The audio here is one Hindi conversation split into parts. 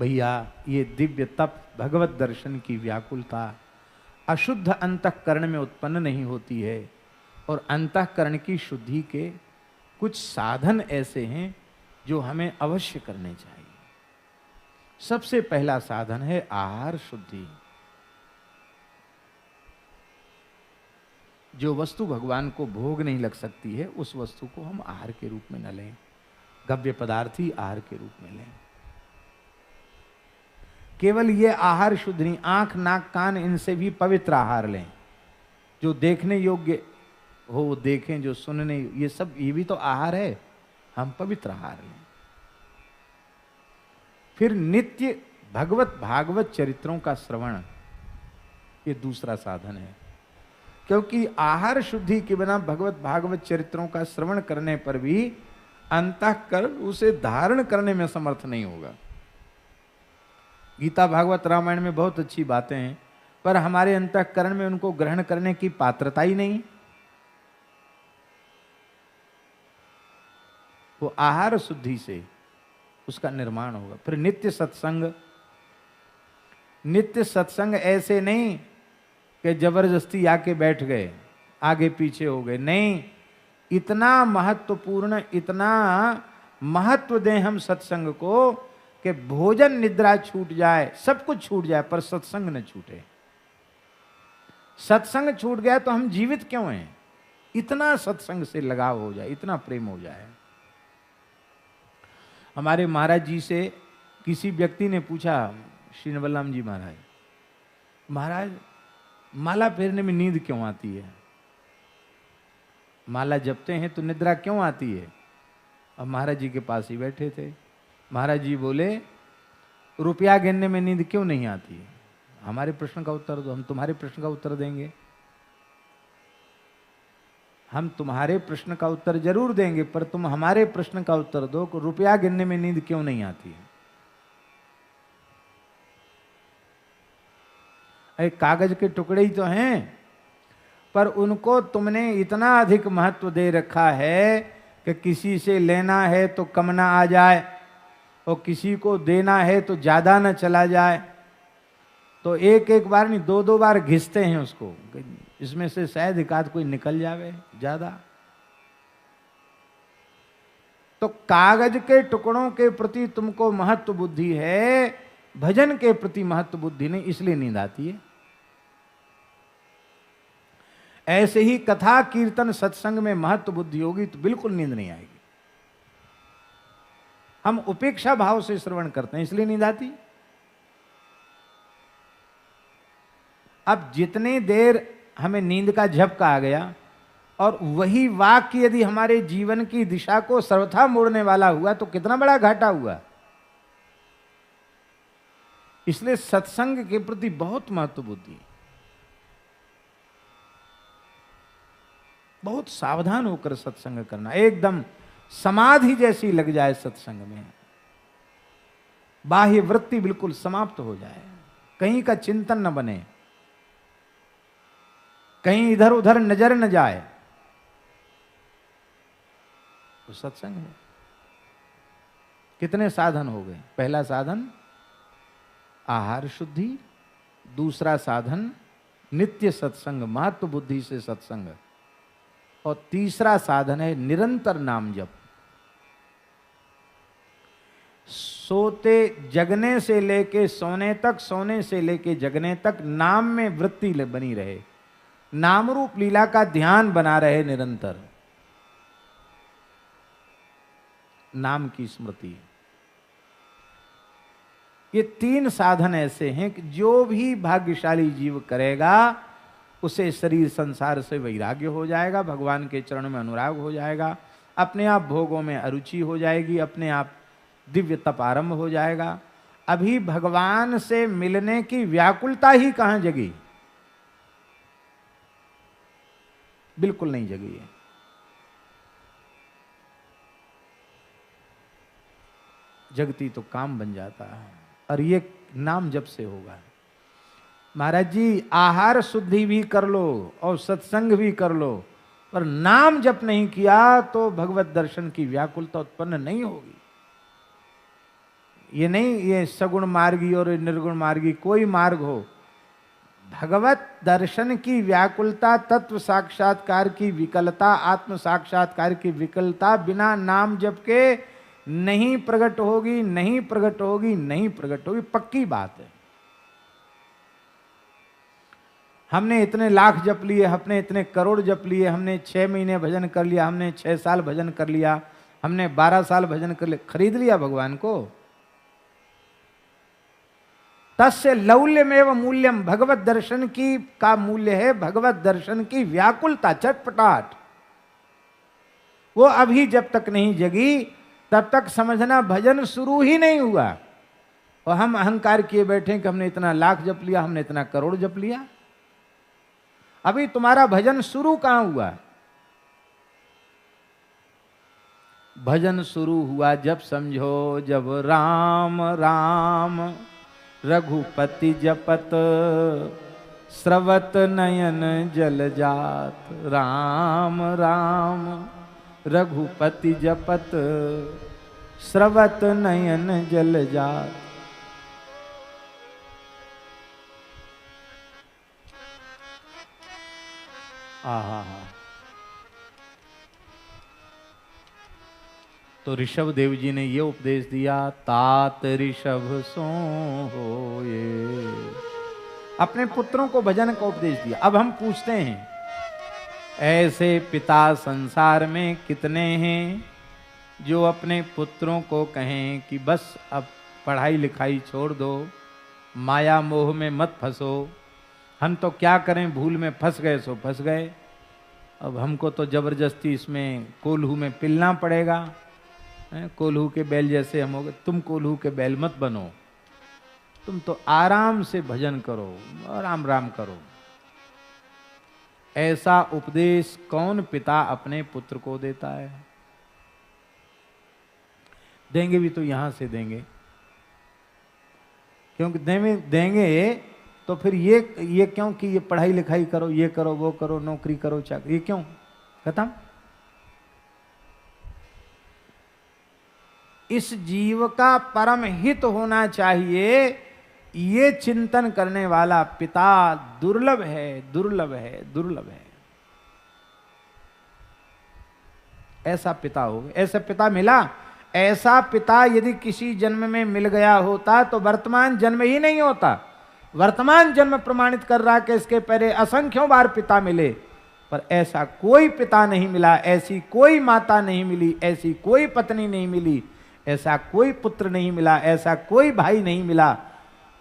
भैया ये दिव्य तप, भगवत दर्शन की व्याकुलता अशुद्ध अंतःकरण में उत्पन्न नहीं होती है। और अंतःकरण की शुद्धि के कुछ साधन ऐसे हैं जो हमें अवश्य करने चाहिए। सबसे पहला साधन है आहार शुद्धि। जो वस्तु भगवान को भोग नहीं लग सकती है उस वस्तु को हम आहार के रूप में न लें, गव्य पदार्थ ही आहार के रूप में लें। केवल ये आहार शुद्ध नहीं, आंख नाक कान इनसे भी पवित्र आहार लें। जो देखने योग्य हो वो देखें, जो सुनने, ये सब ये भी तो आहार है, हम पवित्र आहार लें। फिर नित्य भगवत भागवत चरित्रों का श्रवण, ये दूसरा साधन है। क्योंकि आहार शुद्धि के बिना भगवत भागवत चरित्रों का श्रवण करने पर भी अंतःकरण उसे धारण करने में समर्थ नहीं होगा। गीता भागवत रामायण में बहुत अच्छी बातें हैं, पर हमारे अंतःकरण में उनको ग्रहण करने की पात्रता ही नहीं। वो आहार शुद्धि से उसका निर्माण होगा। फिर नित्य सत्संग। नित्य सत्संग ऐसे नहीं कि जबरदस्ती आके बैठ गए, आगे पीछे हो गए, नहीं। इतना महत्वपूर्ण, इतना महत्व दें हम सत्संग को कि भोजन निद्रा छूट जाए, सब कुछ छूट जाए, पर सत्संग न छूटे। सत्संग छूट गया तो हम जीवित क्यों हैं? इतना सत्संग से लगाव हो जाए, इतना प्रेम हो जाए। हमारे महाराज जी से किसी व्यक्ति ने पूछा, श्री नवलराम जी महाराज, महाराज माला फेरने में नींद क्यों आती है? माला जपते हैं तो निद्रा क्यों आती है? अब महाराज जी के पास ही बैठे थे। महाराज जी बोले, रुपया गिनने में नींद क्यों नहीं आती है? हमारे प्रश्न का उत्तर दो, हम तुम्हारे प्रश्न का उत्तर देंगे। हम तुम्हारे प्रश्न का उत्तर जरूर देंगे, पर तुम हमारे प्रश्न का उत्तर दो कि रुपया गिनने में नींद क्यों नहीं आती है? अरे कागज के टुकड़े ही तो हैं, पर उनको तुमने इतना अधिक महत्व दे रखा है कि किसी से लेना है तो कम ना आ जाए, और किसी को देना है तो ज्यादा न चला जाए। तो एक एक बार नहीं, दो दो बार घिसते हैं उसको, इसमें से शायद एकाध कोई निकल जावे ज्यादा। तो कागज के टुकड़ों के प्रति तुमको महत्व बुद्धि है, भजन के प्रति महत्व बुद्धि नहीं, इसलिए नींद आती है। ऐसे ही कथा कीर्तन सत्संग में महत्व बुद्धि होगी तो बिल्कुल नींद नहीं आएगी। हम उपेक्षा भाव से श्रवण करते हैं, इसलिए नींद आती। अब जितनी देर हमें नींद का झपका आ गया, और वही वाक्य यदि हमारे जीवन की दिशा को सर्वथा मोड़ने वाला हुआ तो कितना बड़ा घाटा हुआ। इसलिए सत्संग के प्रति बहुत महत्व बुद्धि, बहुत सावधान होकर सत्संग करना। एकदम समाधि जैसी लग जाए सत्संग में, बाह्य वृत्ति बिल्कुल समाप्त हो जाए, कहीं का चिंतन न बने, कहीं इधर उधर नजर न जाए, तो सत्संग है। कितने साधन हो गए? पहला साधन आहार शुद्धि, दूसरा साधन नित्य सत्संग, महत्व बुद्धि से सत्संग, और तीसरा साधन है निरंतर नाम जप। सोते जगने से लेके सोने तक, सोने से लेके जगने तक नाम में वृत्ति बनी रहे, नाम रूप लीला का ध्यान बना रहे निरंतर, नाम की स्मृति। ये तीन साधन ऐसे हैं कि जो भी भाग्यशाली जीव करेगा उसे शरीर संसार से वैराग्य हो जाएगा, भगवान के चरण में अनुराग हो जाएगा, अपने आप भोगों में अरुचि हो जाएगी, अपने आप दिव्य तप आरंभ हो जाएगा। अभी भगवान से मिलने की व्याकुलता ही कहां जगी? बिल्कुल नहीं जगी है। जगती तो काम बन जाता है, और ये नाम जब से होगा। महाराज जी आहार शुद्धि भी कर लो और सत्संग भी कर लो, पर नाम जप नहीं किया तो भगवत दर्शन की व्याकुलता उत्पन्न नहीं होगी। ये नहीं ये सगुण मार्गी और निर्गुण मार्गी, कोई मार्ग हो, भगवत दर्शन की व्याकुलता, तत्व साक्षात्कार की विकलता, आत्म साक्षात्कार की विकलता बिना नाम जप के नहीं प्रकट होगी, नहीं प्रकट होगी, नहीं प्रकट होगी, पक्की बात है। हमने इतने लाख जप लिए, हमने इतने करोड़ जप लिए, हमने 6 महीने भजन कर लिया, हमने 6 साल भजन कर लिया, हमने 12 साल भजन कर लिया, खरीद लिया भगवान को? तस्य लौल्यमेव मूल्यम, भगवत दर्शन की का मूल्य है भगवत दर्शन की व्याकुलता, चटपटाट। वो अभी जब तक नहीं जगी तब तक समझना भजन शुरू ही नहीं हुआ। और हम अहंकार किए बैठे कि हमने इतना लाख जप लिया, हमने इतना करोड़ जप लिया। अभी तुम्हारा भजन शुरू कहां हुआ? भजन शुरू हुआ जब समझो, जब राम राम रघुपति जपत, स्रवत नयन जल जात। राम राम रघुपति जपत, स्रवत नयन जल जात। आहा, तो ऋषभ देव जी ने ये उपदेश दिया, तात ऋषभ सो होए। अपने पुत्रों को भजन का उपदेश दिया। अब हम पूछते हैं, ऐसे पिता संसार में कितने हैं जो अपने पुत्रों को कहें कि बस अब पढ़ाई लिखाई छोड़ दो, माया मोह में मत फंसो, हम तो क्या करें, भूल में फंस गए सो फंस गए, अब हमको तो जबरदस्ती इसमें कोल्हू में पिलना पड़ेगा। कोल्हू के बैल जैसे हम हो गए। तुम कोल्हू के बैल मत बनो, तुम तो आराम से भजन करो, आराम राम करो। ऐसा उपदेश कौन पिता अपने पुत्र को देता है? देंगे भी तो यहां से देंगे, क्योंकि देंगे तो फिर ये क्यों कि ये पढ़ाई लिखाई करो, ये करो, वो करो, नौकरी करो, चाकरी, ये क्यों? खत्म। इस जीव का परम हित होना चाहिए, ये चिंतन करने वाला पिता दुर्लभ है, दुर्लभ है, दुर्लभ है। ऐसा पिता हो, ऐसा पिता मिला। ऐसा पिता यदि किसी जन्म में मिल गया होता तो वर्तमान जन्म ही नहीं होता। वर्तमान जन्म प्रमाणित कर रहा कि इसके पहले असंख्यों बार पिता मिले, पर ऐसा कोई पिता नहीं मिला, ऐसी कोई माता नहीं मिली, ऐसी कोई पत्नी नहीं मिली, ऐसा कोई पुत्र नहीं मिला, ऐसा कोई भाई नहीं मिला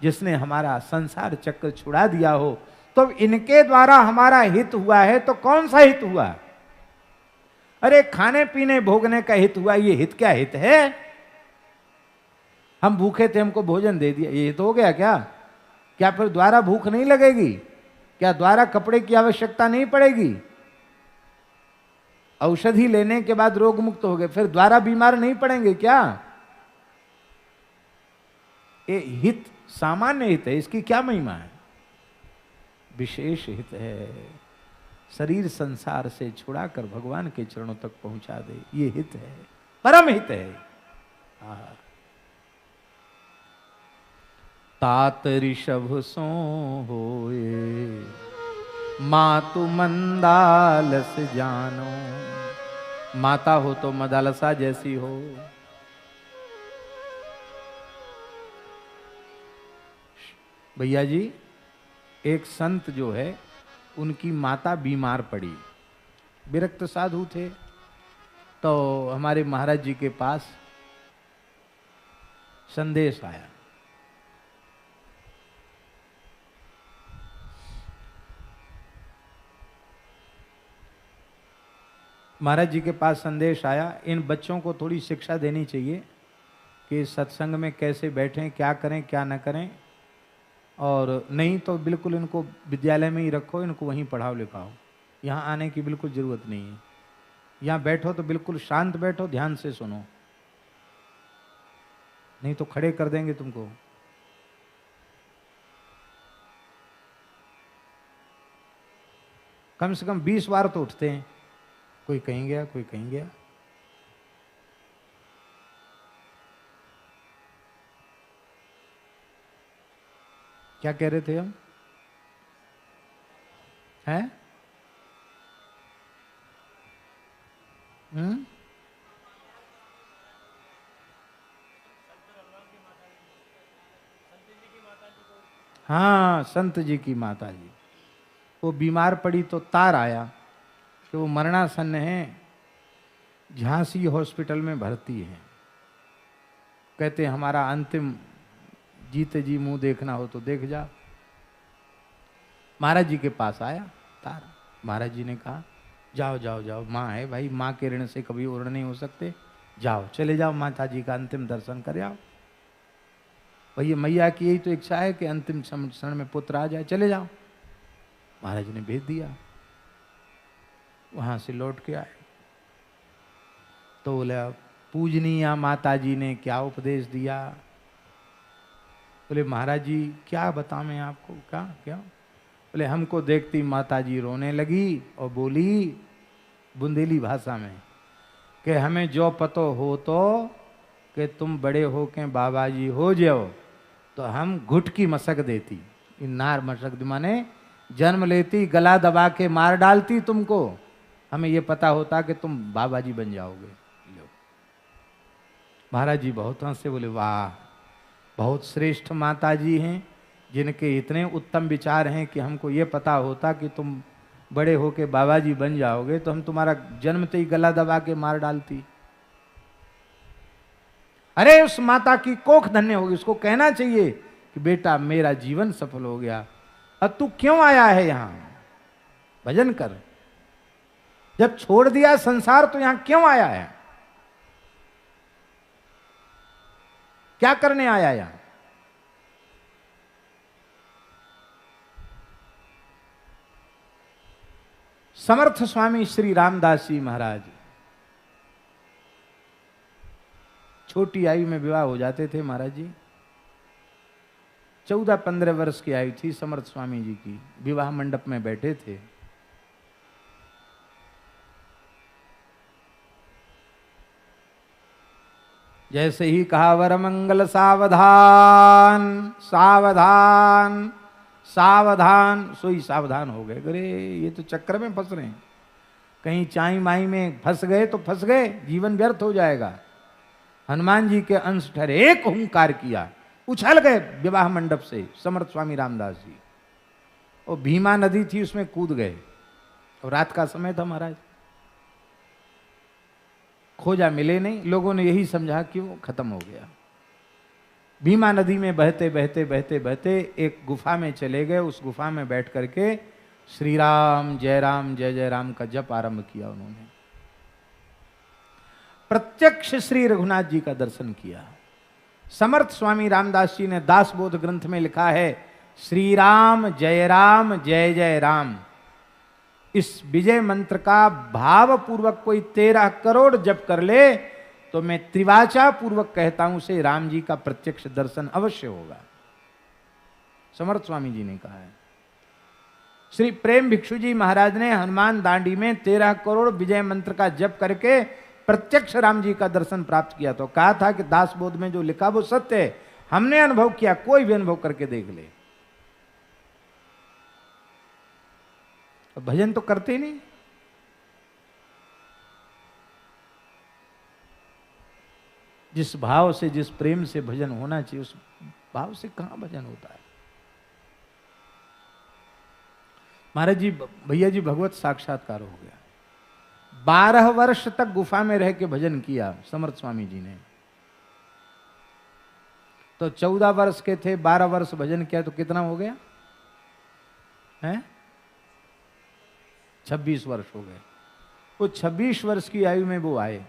जिसने हमारा संसार चक्र छुड़ा दिया हो। तो इनके द्वारा हमारा हित हुआ है, तो कौन सा हित हुआ? अरे खाने पीने भोगने का हित हुआ, ये हित क्या हित है? हम भूखे थे, हमको भोजन दे दिया, ये हित हो गया क्या? क्या फिर द्वारा भूख नहीं लगेगी? क्या द्वारा कपड़े की आवश्यकता नहीं पड़ेगी? औषधि लेने के बाद रोग मुक्त हो गए, फिर द्वारा बीमार नहीं पड़ेंगे क्या? ये हित सामान्य हित है, इसकी क्या महिमा है? विशेष हित है। शरीर संसार से छुड़ाकर भगवान के चरणों तक पहुंचा दे, ये हित है, परम हित है। तात ऋषभ सो होए, मातु मंदालस जानो। माता हो तो मदालसा जैसी हो। भैया जी, एक संत जो है, उनकी माता बीमार पड़ी, विरक्त साधु थे, तो हमारे महाराज जी के पास संदेश आया। महाराज जी के पास संदेश आया, इन बच्चों को थोड़ी शिक्षा देनी चाहिए कि सत्संग में कैसे बैठें, क्या करें, क्या न करें, और नहीं तो बिल्कुल इनको विद्यालय में ही रखो, इनको वहीं पढ़ाओ लिखाओ, यहाँ आने की बिल्कुल ज़रूरत नहीं है। यहाँ बैठो तो बिल्कुल शांत बैठो, ध्यान से सुनो, नहीं तो खड़े कर देंगे तुमको। कम से कम 20 बार तो उठते हैं, कोई कहीं गया, कोई कहीं गया। क्या कह रहे थे हम? हैं? हाँ, संत जी की माता जी, वो बीमार पड़ी तो तार आया कि वो मरणासन्न है, झांसी हॉस्पिटल में भर्ती है। कहते हमारा अंतिम जीते जी मुंह देखना हो तो देख जा। महाराज जी के पास आया तार। महाराज जी ने कहा जाओ जाओ जाओ, माँ है भाई, माँ के ऋण से कभी उड़ नहीं हो सकते, जाओ चले जाओ माता जी का अंतिम दर्शन कर आओ। भैया मैया की यही तो इच्छा है कि अंतिम क्षण में पुत्र आ जाए, चले जाओ। महाराज ने भेज दिया। वहां से लौट के आए तो बोले पूजनीय माता जी ने क्या उपदेश दिया? बोले महाराज जी क्या बताऊं मैं आपको, क्या क्या? बोले हमको देखती माता जी रोने लगी और बोली बुंदेली भाषा में कि हमें जो पतो हो तो कि तुम बड़े हो के बाबा जी हो जाओ तो हम घुट की मशक देती। नार मशक माने जन्म लेती, गला दबा के मार डालती तुमको, हमें ये पता होता कि तुम बाबा जी बन जाओगे। महाराज जी बहुत हंसे, बोले वाह, बहुत श्रेष्ठ माता जी हैं जिनके इतने उत्तम विचार हैं कि हमको ये पता होता कि तुम बड़े होके बाबा जी बन जाओगे तो हम तुम्हारा जन्मते ही गला दबा के मार डालती। अरे उस माता की कोख धन्य होगी, उसको कहना चाहिए कि बेटा मेरा जीवन सफल हो गया, अब तू क्यों आया है यहां, भजन कर। जब छोड़ दिया संसार तो यहां क्यों आया है, क्या करने आया यहां? समर्थ स्वामी श्री रामदास जी महाराज छोटी आयु में विवाह हो जाते थे। महाराज जी 14-15 वर्ष की आयु थी समर्थ स्वामी जी की, विवाह मंडप में बैठे थे। जैसे ही कहा वर मंगल सावधान सावधान सावधान, सोई सावधान हो गए। अरे ये तो चक्कर में फंस रहे हैं, कहीं चाई माई में फंस गए तो फंस गए, जीवन व्यर्थ हो जाएगा। हनुमान जी के अंश ठहरे, एक हुंकार किया, उछल गए विवाह मंडप से समर्थ स्वामी रामदास जी। और भीमा नदी थी उसमें कूद गए, और रात का समय था महाराज, खोजा मिले नहीं। लोगों ने यही समझा कि वो खत्म हो गया। भीमा नदी में बहते बहते बहते बहते एक गुफा में चले गए। उस गुफा में बैठ करके श्री राम जय जय राम का जप आरंभ किया उन्होंने। प्रत्यक्ष श्री रघुनाथ जी का दर्शन किया। समर्थ स्वामी रामदास जी ने दासबोध ग्रंथ में लिखा है श्री राम जय जय राम। इस विजय मंत्र का भाव पूर्वक कोई 13 करोड़ जप कर ले तो मैं त्रिवाचा पूर्वक कहता हूं उसे राम जी का प्रत्यक्ष दर्शन अवश्य होगा। समर्थ स्वामी जी ने कहा है। श्री प्रेम भिक्षु जी महाराज ने हनुमान दांडी में 13 करोड़ विजय मंत्र का जप करके प्रत्यक्ष राम जी का दर्शन प्राप्त किया। तो कहा था कि दासबोध में जो लिखा वो सत्य है, हमने अनुभव किया, कोई भी अनुभव करके देख ले। तो भजन तो करते नहीं। जिस भाव से जिस प्रेम से भजन होना चाहिए उस भाव से कहां भजन होता है। महाराज जी भैया जी भगवत साक्षात्कार हो गया। 12 वर्ष तक गुफा में रह के भजन किया समर्थ स्वामी जी ने। तो 14 वर्ष के थे, 12 वर्ष भजन किया तो कितना हो गया है? 26 वर्ष हो गए। वो 26 वर्ष की आयु में वो आए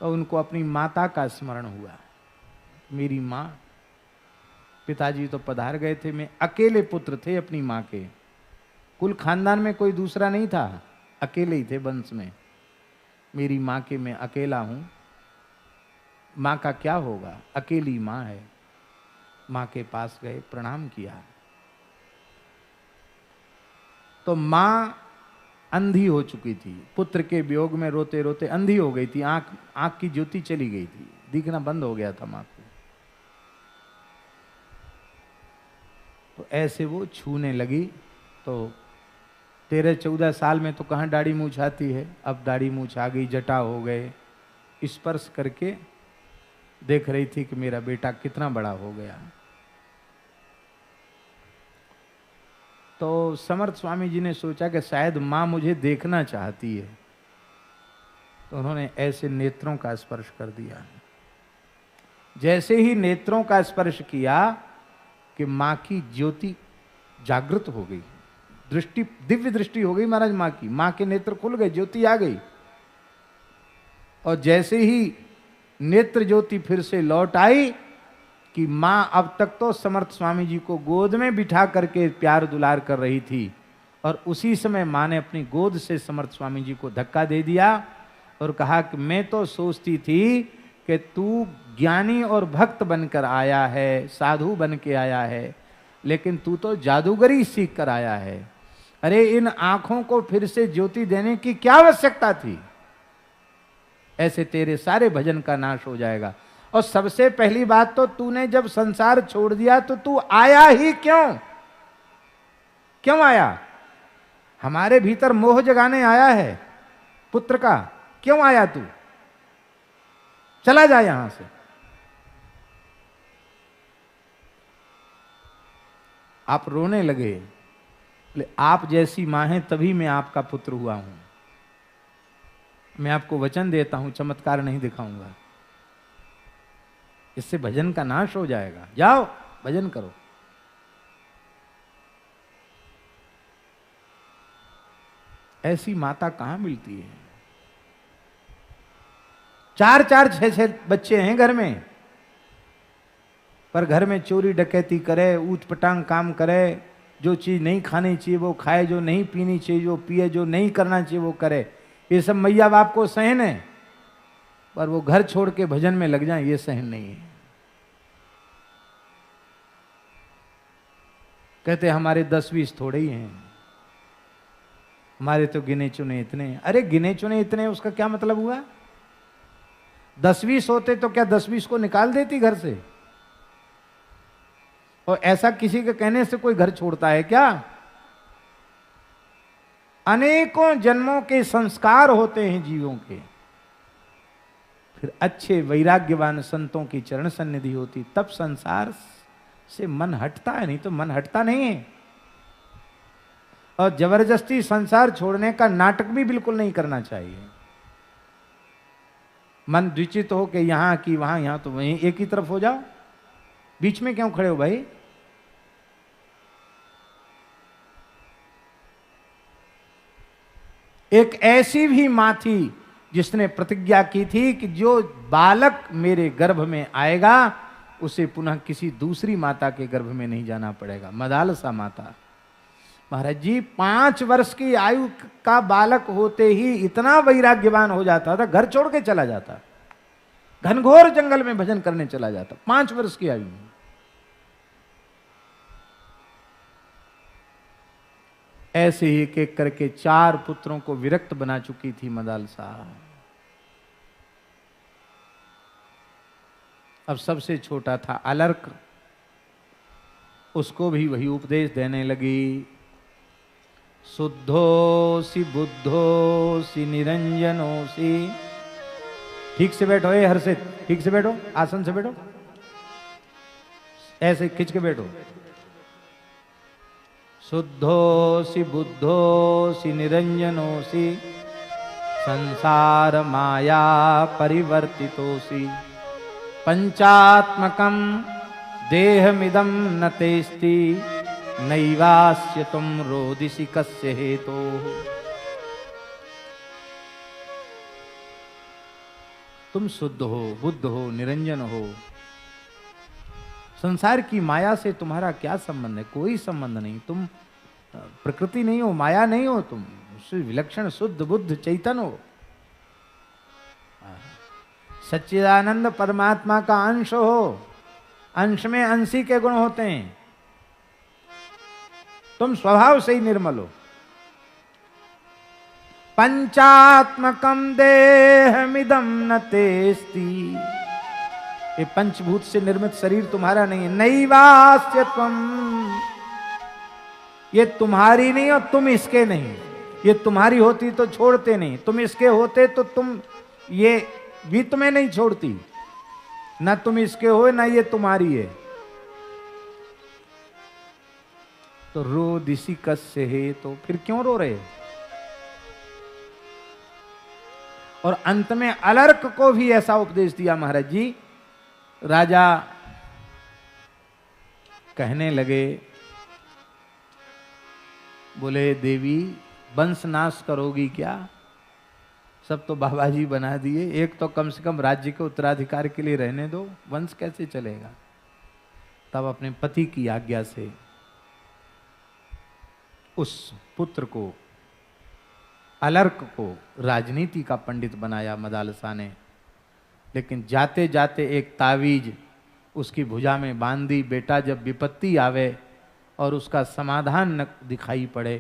तो उनको अपनी माता का स्मरण हुआ। मेरी माँ, पिताजी तो पधार गए थे, मैं अकेले पुत्र थे अपनी माँ के। कुल खानदान में कोई दूसरा नहीं था, अकेले ही थे वंश में। मेरी माँ के मैं अकेला हूं, माँ का क्या होगा, अकेली माँ है। माँ के पास गए, प्रणाम किया तो माँ अंधी हो चुकी थी। पुत्र के वियोग में रोते रोते अंधी हो गई थी, आंख की ज्योति चली गई थी, दिखना बंद हो गया था माँ को। तो ऐसे वो छूने लगी। तो 13-14 साल में तो कहाँ दाढ़ी मूछ आती है, अब दाढ़ी मूछ आ गई, जटा हो गए। स्पर्श करके देख रही थी कि मेरा बेटा कितना बड़ा हो गया। तो समर्थ स्वामी जी ने सोचा कि शायद माँ मुझे देखना चाहती है, तो उन्होंने ऐसे नेत्रों का स्पर्श कर दिया। जैसे ही नेत्रों का स्पर्श किया कि माँ की ज्योति जागृत हो गई, दृष्टि, दिव्य दृष्टि हो गई महाराज माँ की। माँ के नेत्र खुल गए, ज्योति आ गई। और जैसे ही नेत्र ज्योति फिर से लौट आई कि माँ अब तक तो समर्थ स्वामी जी को गोद में बिठा करके प्यार दुलार कर रही थी, और उसी समय माँ ने अपनी गोद से समर्थ स्वामी जी को धक्का दे दिया और कहा कि मैं तो सोचती थी कि तू ज्ञानी और भक्त बनकर आया है, साधु बन के आया है, लेकिन तू तो जादूगरी सीख कर आया है। अरे इन आंखों को फिर से ज्योति देने की क्या आवश्यकता थी? ऐसे तेरे सारे भजन का नाश हो जाएगा। और सबसे पहली बात तो तूने जब संसार छोड़ दिया तो तू आया ही क्यों? क्यों आया? हमारे भीतर मोह जगाने आया है पुत्र का। क्यों आया तू? चला जा यहां से। आप रोने लगे, बोले आप जैसी मां है तभी मैं आपका पुत्र हुआ हूं। मैं आपको वचन देता हूं, चमत्कार नहीं दिखाऊंगा, इससे भजन का नाश हो जाएगा। जाओ भजन करो। ऐसी माता कहां मिलती है? 4-4, 6-6 बच्चे हैं घर में, पर घर में चोरी डकैती करे, ऊट पटांग काम करे, जो चीज नहीं खानी चाहिए वो खाए, जो नहीं पीनी चाहिए जो पिए, जो नहीं करना चाहिए वो करे। ये सब मैया बाप को सहन है, पर वो घर छोड़ के भजन में लग जाए ये सहन नहीं है। कहते हमारे 10-20 थोड़े ही हैं, हमारे तो गिने चुने इतने हैं। अरे गिने चुने इतने उसका क्या मतलब हुआ? 10-20 होते तो क्या 10-20 को निकाल देती घर से? और ऐसा किसी के कहने से कोई घर छोड़ता है क्या? अनेकों जन्मों के संस्कार होते हैं जीवों के, फिर अच्छे वैराग्यवान संतों की चरण सन्निधि होती, तब संसार से मन हटता है, नहीं तो मन हटता नहीं है। और जबरदस्ती संसार छोड़ने का नाटक भी बिल्कुल नहीं करना चाहिए। मन द्विचित हो कि यहां की वहां, यहां तो वहीं, एक ही तरफ हो जाओ। बीच में क्यों खड़े हो भाई? एक ऐसी भी मां थी जिसने प्रतिज्ञा की थी कि जो बालक मेरे गर्भ में आएगा उसे पुनः किसी दूसरी माता के गर्भ में नहीं जाना पड़ेगा। मदालसा माता। महाराज जी 5 वर्ष की आयु का बालक होते ही इतना वैराग्यवान हो जाता था, घर छोड़ के चला जाता, घनघोर जंगल में भजन करने चला जाता, 5 वर्ष की आयु में। ऐसे ही एक एक करके 4 पुत्रों को विरक्त बना चुकी थी मदालसा। अब सबसे छोटा था अलर्क, उसको भी वही उपदेश देने लगी। शुद्धोसी बुद्धोसी निरंजनोसी। ठीक से बैठो, ए हर्षित, ठीक से बैठो, आसन से बैठो, ऐसे खिंच के बैठो। शुद्धोसी बुद्धोसी निरंजनोसी संसार माया परिवर्तितोसी पंचात्मकम देहमिदं न तेस्ति नैवास्य तुम रोदिसी कस्य हेतो। तुम शुद्ध हो, बुद्ध हो, निरंजन हो, संसार की माया से तुम्हारा क्या संबंध है? कोई संबंध नहीं। तुम प्रकृति नहीं हो, माया नहीं हो, तुम विलक्षण शुद्ध बुद्ध चैतन्य हो, सच्चिदानंद परमात्मा का अंश हो। अंश में अंशी के गुण होते हैं। तुम स्वभाव से ही निर्मल हो। पंचात्मकम देहमिदं न तेस्ति। ये पंचभूत से निर्मित शरीर तुम्हारा नहीं है। नैवास्य त्वम ये तुम्हारी नहीं और तुम इसके नहीं। ये तुम्हारी होती तो छोड़ते नहीं, तुम इसके होते तो तुम ये भी तुम्हें नहीं छोड़ती। ना तुम इसके हो ना ये तुम्हारी है। तो रो दिसी कस से है, तो फिर क्यों रो रहे हो? और अंत में अलर्क को भी ऐसा उपदेश दिया महाराज जी। राजा कहने लगे, बोले देवी वंश नाश करोगी क्या? सब तो बाबा जी बना दिए, एक तो कम से कम राज्य के उत्तराधिकार के लिए रहने दो, वंश कैसे चलेगा? तब अपने पति की आज्ञा से उस पुत्र को, अलर्क को राजनीति का पंडित बनाया मदालसा ने। लेकिन जाते जाते एक तावीज उसकी भुजा में बांध दी। बेटा जब विपत्ति आवे और उसका समाधान न दिखाई पड़े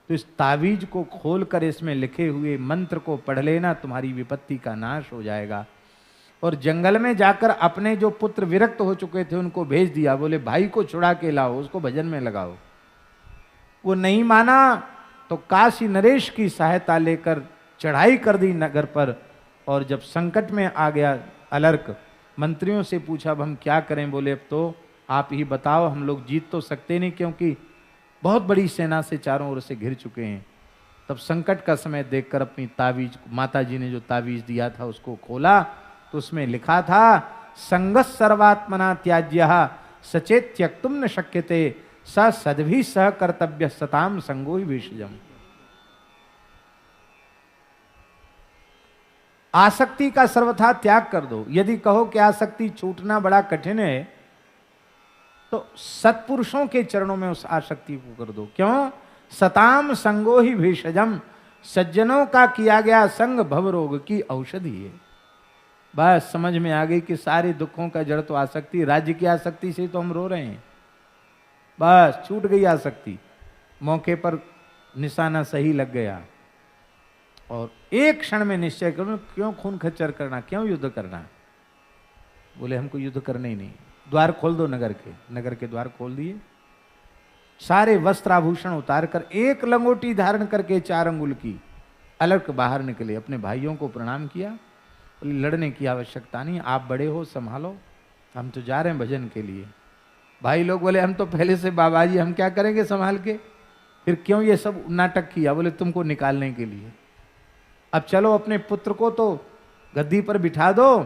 तो इस तावीज को खोलकर इसमें लिखे हुए मंत्र को पढ़ लेना, तुम्हारी विपत्ति का नाश हो जाएगा। और जंगल में जाकर अपने जो पुत्र विरक्त हो चुके थे उनको भेज दिया। बोले भाई को छुड़ा के लाओ, उसको भजन में लगाओ। वो नहीं माना तो काशी नरेश की सहायता लेकर चढ़ाई कर दी नगर पर। और जब संकट में आ गया अलर्क, मंत्रियों से पूछा अब हम क्या करें? बोले अब तो आप ही बताओ, हम लोग जीत तो सकते नहीं क्योंकि बहुत बड़ी सेना से चारों ओर से घिर चुके हैं। तब संकट का समय देखकर अपनी तावीज, माता जी ने जो तावीज दिया था उसको खोला तो उसमें लिखा था, संगस सर्वात्मना त्याज्य सचेत त्यक्तुम न शक्यते स सद्भि सह कर्तव्य सताम संगो ही विषजम। आसक्ति का सर्वथा त्याग कर दो। यदि कहो कि आसक्ति छूटना बड़ा कठिन है तो सत्पुरुषों के चरणों में उस आसक्ति को कर दो। क्यों? सताम संगो ही भेषजम, सज्जनों का किया गया संग भवरोग की औषधि है। बस समझ में आ गई कि सारे दुखों का जड़ तो आसक्ति, राज्य की आसक्ति से तो हम रो रहे हैं। बस छूट गई आसक्ति, मौके पर निशाना सही लग गया और एक क्षण में निश्चय करो, क्यों खून खच्चर करना, क्यों युद्ध करना? बोले हमको युद्ध करना ही नहीं। द्वार खोल दो नगर के। नगर के द्वार खोल दिए, सारे वस्त्र आभूषण उतार कर एक लंगोटी धारण करके 4 अंगुल की अलर्क बाहर निकले। अपने भाइयों को प्रणाम किया, बोले लड़ने की आवश्यकता नहीं, आप बड़े हो संभालो, हम तो जा रहे हैं भजन के लिए। भाई लोग बोले हम तो पहले से बाबा जी, हम क्या करेंगे संभाल के, फिर क्यों ये सब नाटक किया? बोले तुमको निकालने के लिए। अब चलो अपने पुत्र को तो गद्दी पर बिठा दो।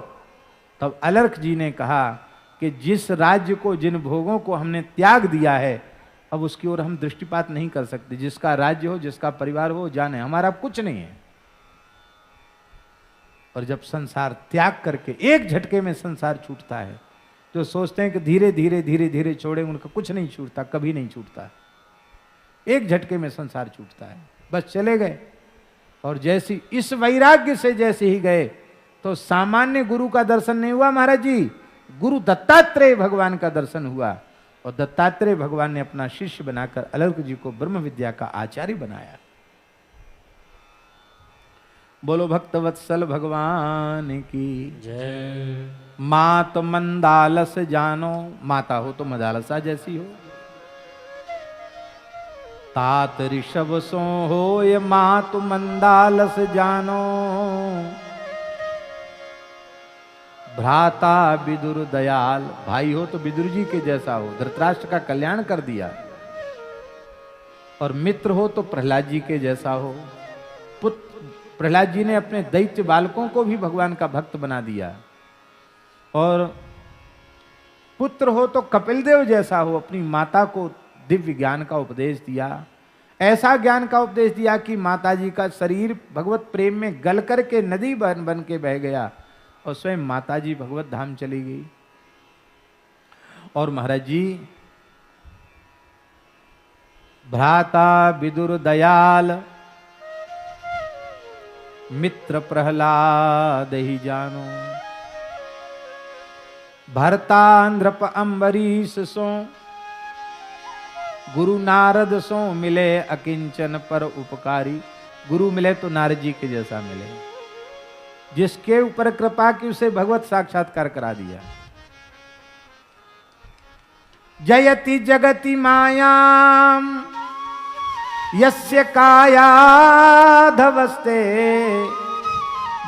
तब अलर्क जी ने कहा कि जिस राज्य को, जिन भोगों को हमने त्याग दिया है, अब उसकी ओर हम दृष्टिपात नहीं कर सकते। जिसका राज्य हो, जिसका परिवार हो, जाने, हमारा कुछ नहीं है। और जब संसार त्याग करके एक झटके में संसार छूटता है, जो सोचते हैं कि धीरे धीरे धीरे धीरे छोड़े, उनका कुछ नहीं छूटता, कभी नहीं छूटता। एक झटके में संसार छूटता है, बस चले गए। और जैसी इस वैराग्य से जैसे ही गए तो सामान्य गुरु का दर्शन नहीं हुआ महाराज जी, गुरु दत्तात्रेय भगवान का दर्शन हुआ। और दत्तात्रेय भगवान ने अपना शिष्य बनाकर अलर्क जी को ब्रह्म विद्या का आचार्य बनाया। बोलो भक्तवत्सल भगवान की जय। मात मंदालस जानो, माता हो तो मदालसा जैसी हो। तात ऋषभ सो हो ये मातु मंदालस जानो, भ्राता विदुर दयाल, भाई हो तो विदुर जी के जैसा हो, धृतराष्ट्र का कल्याण कर दिया। और मित्र हो तो प्रहलाद जी के जैसा हो। प्रहलाद जी ने अपने दैत्य बालकों को भी भगवान का भक्त बना दिया। और पुत्र हो तो कपिल देव जैसा हो, अपनी माता को दिव्य ज्ञान का उपदेश दिया। ऐसा ज्ञान का उपदेश दिया कि माता जी का शरीर भगवत प्रेम में गल करके नदी बन बन के बह गया और स्वयं माता जी भगवत धाम चली गई। और महाराज जी भ्राता विदुर दयाल, मित्र प्रहलाद ही जानो, भरता नृप अम्बरीश सो, गुरु नारद सो मिले अकिंचन पर उपकारी। गुरु मिले तो नारद जी के जैसा मिले, जिसके ऊपर कृपा की उसे भगवत साक्षात्कार करा दिया। जयति जगति मायाम यस्य कायाधवस्ते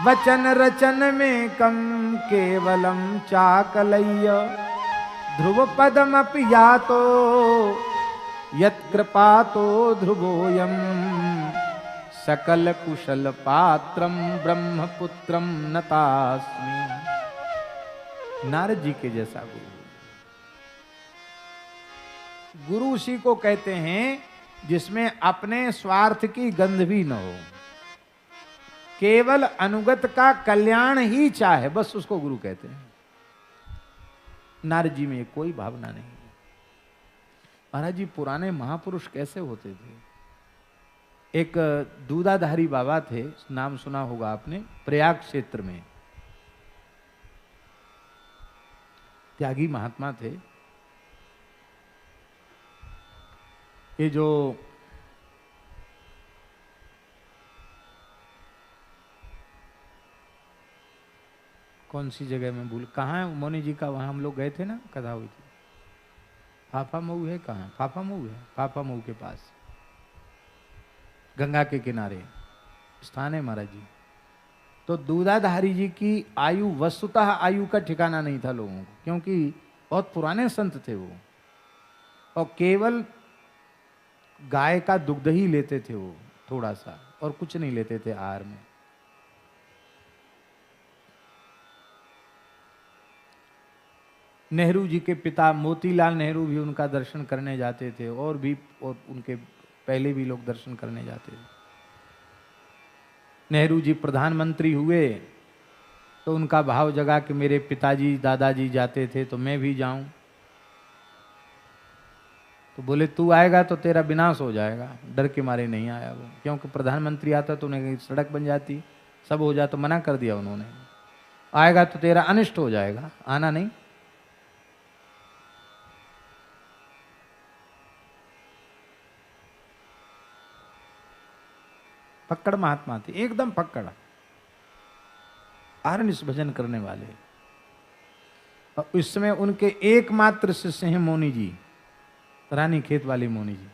वचन रचन में कम केवलम चाकलय्य ध्रुव पदमपि यातो यत्कृपातो ध्रुवोयम सकल कुशल पात्रम ब्रह्मपुत्रम नतास्मि। नारद जी के जैसा गुरु, गुरु उसी को कहते हैं जिसमें अपने स्वार्थ की गंध भी न हो, केवल अनुगत का कल्याण ही चाहे, बस उसको गुरु कहते हैं। नारद जी में कोई भावना नहीं। महाराज जी पुराने महापुरुष कैसे होते थे? एक दूधाधारी बाबा थे, नाम सुना होगा आपने, प्रयाग क्षेत्र में त्यागी महात्मा थे। ये जो कौन सी जगह में भूल, कहाँ है मोनी जी का, वहां हम लोग गए थे ना, कथा हुई थी। फाफा मऊ है, कहाँ फाफा मऊ है? फाफा मऊ के पास गंगा के किनारे स्थान है महाराज जी। तो दूधाधारी जी की आयु वस्तुतः आयु का ठिकाना नहीं था लोगों को, क्योंकि बहुत पुराने संत थे वो, और केवल गाय का दुग्ध ही लेते थे वो थोड़ा सा, और कुछ नहीं लेते थे आहार में। नेहरू जी के पिता मोतीलाल नेहरू भी उनका दर्शन करने जाते थे, और उनके पहले भी लोग दर्शन करने जाते थे। नेहरू जी प्रधानमंत्री हुए तो उनका भाव जगा कि मेरे पिताजी दादाजी जाते थे तो मैं भी जाऊं। तो बोले तू आएगा तो तेरा विनाश हो जाएगा, डर के मारे नहीं आया वो, क्योंकि प्रधानमंत्री आता तो उन्हें सड़क बन जाती, सब हो जाता, तो मना कर दिया उन्होंने, आएगा तो तेरा अनिष्ट हो जाएगा, आना नहीं। पक्कड़ महात्मा थे, एकदम पक्कड़, आरनिस भजन करने वाले। और इस समय उनके एकमात्र शिष्य हैं मोनी जी, रानी खेत वाली मोनी जी,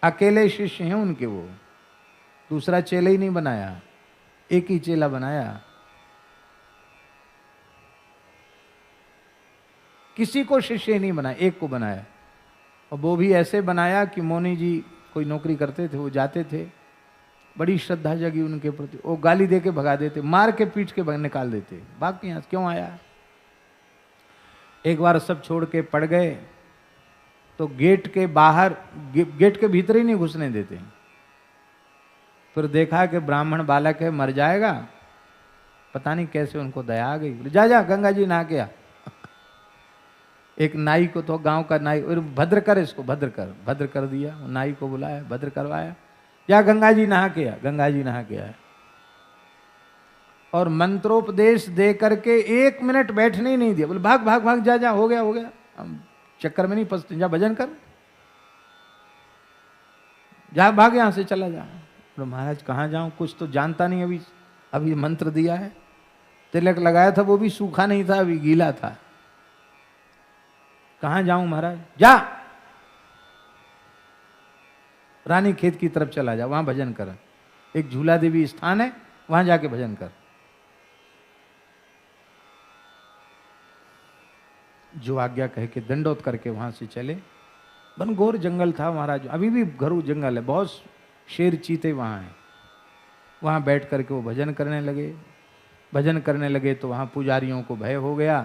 अकेले शिष्य हैं उनके वो, दूसरा चेला ही नहीं बनाया, एक ही चेला बनाया, किसी को शिष्य नहीं बनाया, एक को बनाया। और वो भी ऐसे बनाया कि मोनी जी कोई नौकरी करते थे, वो जाते थे, बड़ी श्रद्धा जगी उनके प्रति, वो गाली दे के भगा देते, मार के पीट के निकाल देते, भाग के यहां क्यों आया। एक बार सब छोड़ के पड़ गए तो गेट के बाहर, गेट के भीतर ही नहीं घुसने देते। फिर देखा कि ब्राह्मण बालक है, मर जाएगा, पता नहीं कैसे उनको दया आ गई, जा जा गंगा जी नहा के आ। एक नाई को, तो गांव का नाई, भद्र कर इसको, भद्र कर दिया, नाई को बुलाया, भद्र करवाया, या गंगा जी नहा के आ, गंगा जी नहा के आया। और मंत्रोपदेश दे करके 1 मिनट बैठने ही नहीं दिया, बोले भाग भाग भाग, जा जा, हो गया हो गया, हम चक्कर में नहीं फंसते, जा भजन कर, जा भाग यहां से चला जा। बोले महाराज कहाँ जाऊं, कुछ तो जानता नहीं, अभी मंत्र दिया है, तिलक लगाया था वो भी सूखा नहीं था, अभी गीला था, कहाँ जाऊं महाराज, जा रानी खेत की तरफ चला जा, वहां भजन कर, एक झूला देवी स्थान है, वहां जाके भजन कर। जो आज्ञा कह के दंडोत करके वहां से चले। घनघोर जंगल था महाराज, अभी भी घरू जंगल है, बहुत शेर चीते वहां हैं। वहां बैठ करके वो भजन करने लगे। भजन करने लगे तो वहां पुजारियों को भय हो गया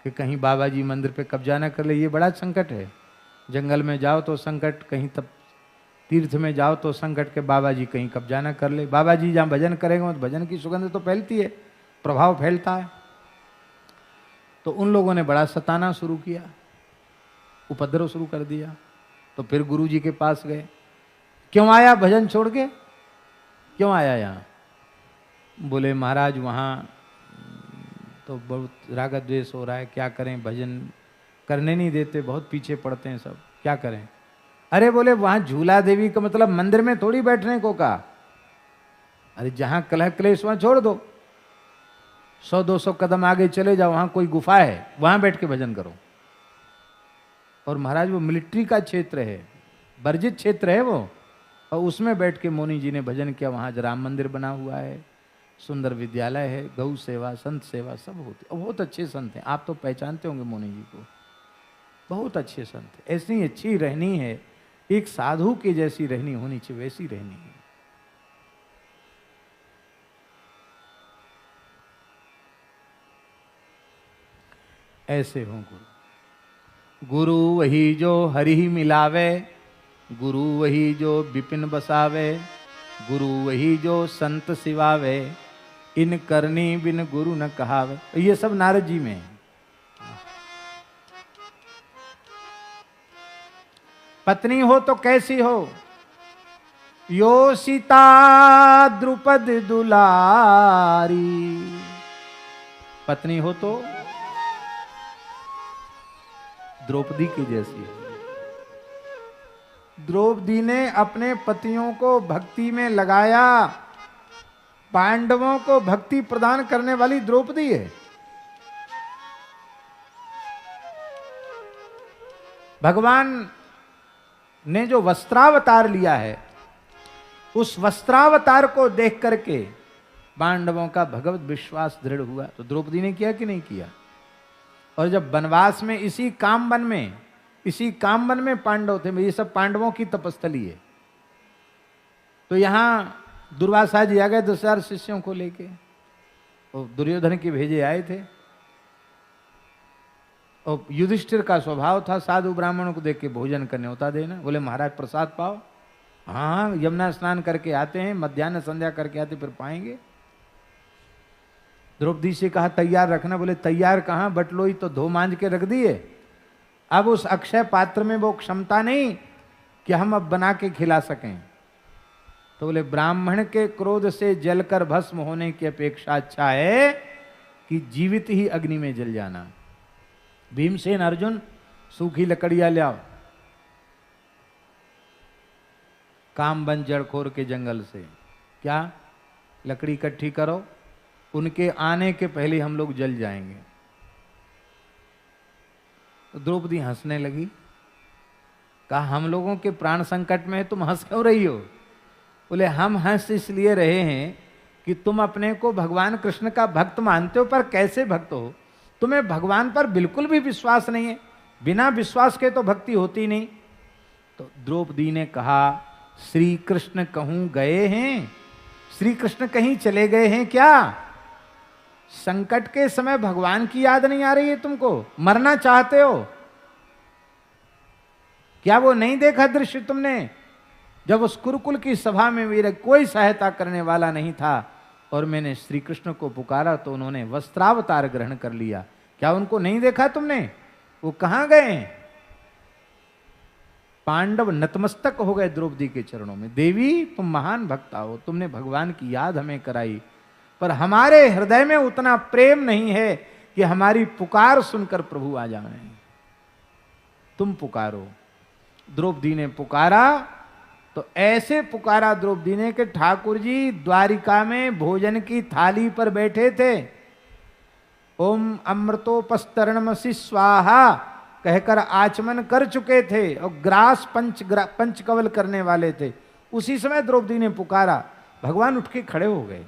कि कहीं बाबा जी मंदिर पे कब्जा न कर ले, ये बड़ा संकट है। जंगल में जाओ तो संकट, कहीं तब तीर्थ में जाओ तो संकट के बाबा जी कहीं कब्जा न कर ले। बाबा जी जहाँ भजन करेंगे तो भजन की सुगंध तो फैलती है, प्रभाव फैलता है। तो उन लोगों ने बड़ा सताना शुरू किया, उपद्रव शुरू कर दिया। तो फिर गुरु जी के पास गए, क्यों आया भजन छोड़ के, क्यों आया यहाँ? बोले महाराज वहाँ तो बहुत राग द्वेष हो रहा है, क्या करें, भजन करने नहीं देते, बहुत पीछे पड़ते हैं सब, क्या करें? अरे बोले वहाँ झूला देवी का मतलब मंदिर में थोड़ी बैठने को कहा। अरे जहाँ कलह क्लेश वहाँ छोड़ दो, 100-200 कदम आगे चले जाओ, वहाँ कोई गुफा है, वहाँ बैठ के भजन करो। और महाराज वो मिलिट्री का क्षेत्र है, वर्जित क्षेत्र है वो, और उसमें बैठ के मोनी जी ने भजन किया। वहाँ राम मंदिर बना हुआ है, सुंदर विद्यालय है, गौ सेवा, संत सेवा सब होती है। बहुत अच्छे संत हैं, आप तो पहचानते होंगे मोनी जी को, बहुत अच्छे संत हैं। ऐसी अच्छी रहनी है, एक साधु की जैसी रहनी होनी चाहिए, वैसी रहनी है। ऐसे हो गुरु। गुरु वही जो हरि मिलावे, गुरु वही जो विपिन बसावे, गुरु वही जो संत सिवावे, इन करनी बिन गुरु न कहावे। ये सब नारद जी में है। पत्नी हो तो कैसी हो? यो सीता द्रुपद दुलारी। पत्नी हो तो द्रौपदी की जैसी है। द्रौपदी ने अपने पतियों को भक्ति में लगाया, पांडवों को भक्ति प्रदान करने वाली द्रौपदी है। भगवान ने जो वस्त्रावतार लिया है, उस वस्त्रावतार को देख करके पांडवों का भगवत विश्वास दृढ़ हुआ। तो द्रौपदी ने किया कि नहीं किया? और जब वनवास में इसी कामवन में पांडव थे, ये सब पांडवों की तपस्थली है। तो यहां दुर्वासा जी आ गए 10,000 शिष्यों को लेके, और दुर्योधन के भेजे आए थे। और युधिष्ठिर का स्वभाव था साधु ब्राह्मणों को देख के भोजन करने होता देना। बोले महाराज प्रसाद पाओ। हाँ, यमुना स्नान करके आते हैं, मध्याह्न संध्या करके आते, फिर पाएंगे। द्रौपदी से कहा तैयार रखना। बोले तैयार कहाँ, बटलोई तो धो मांझ के रख दिए। अब उस अक्षय पात्र में वो क्षमता नहीं कि हम अब बना के खिला सकें। तो बोले ब्राह्मण के क्रोध से जलकर भस्म होने की अपेक्षा अच्छा है कि जीवित ही अग्नि में जल जाना। भीमसेन अर्जुन सूखी लकड़ियां ले आओ, कामबन जड़खोर के जंगल से। क्या लकड़ी इकट्ठी करो, उनके आने के पहले हम लोग जल जाएंगे। तो द्रौपदी हंसने लगी। कहा हम लोगों के प्राण संकट में, तुम हंस क्यों रही हो? बोले हम हंस इसलिए रहे हैं कि तुम अपने को भगवान कृष्ण का भक्त मानते हो, पर कैसे भक्त हो? तुम्हें भगवान पर बिल्कुल भी विश्वास नहीं है। बिना विश्वास के तो भक्ति होती नहीं। तो द्रौपदी ने कहा श्री कृष्ण कहूं गए हैं? श्री कृष्ण कहीं चले गए हैं क्या? संकट के समय भगवान की याद नहीं आ रही है तुमको? मरना चाहते हो क्या? वो नहीं देखा दृश्य तुमने जब उस कुरुकुल की सभा में मेरे कोई सहायता करने वाला नहीं था और मैंने श्री कृष्ण को पुकारा तो उन्होंने वस्त्रावतार ग्रहण कर लिया? क्या उनको नहीं देखा तुमने? वो कहां गए? पांडव नतमस्तक हो गए द्रौपदी के चरणों में। देवी तुम महान भक्ता हो, तुमने भगवान की याद हमें कराई, पर हमारे हृदय में उतना प्रेम नहीं है कि हमारी पुकार सुनकर प्रभु आ जाए। तुम पुकारो। द्रौपदी ने पुकारा तो ऐसे पुकारा द्रौपदी ने कि ठाकुर जी द्वारिका में भोजन की थाली पर बैठे थे, ओम अमृतोपस्तरणमसि स्वाहा कहकर आचमन कर चुके थे और ग्रास पंचकवल करने वाले थे। उसी समय द्रौपदी ने पुकारा, भगवान उठ के खड़े हो गए।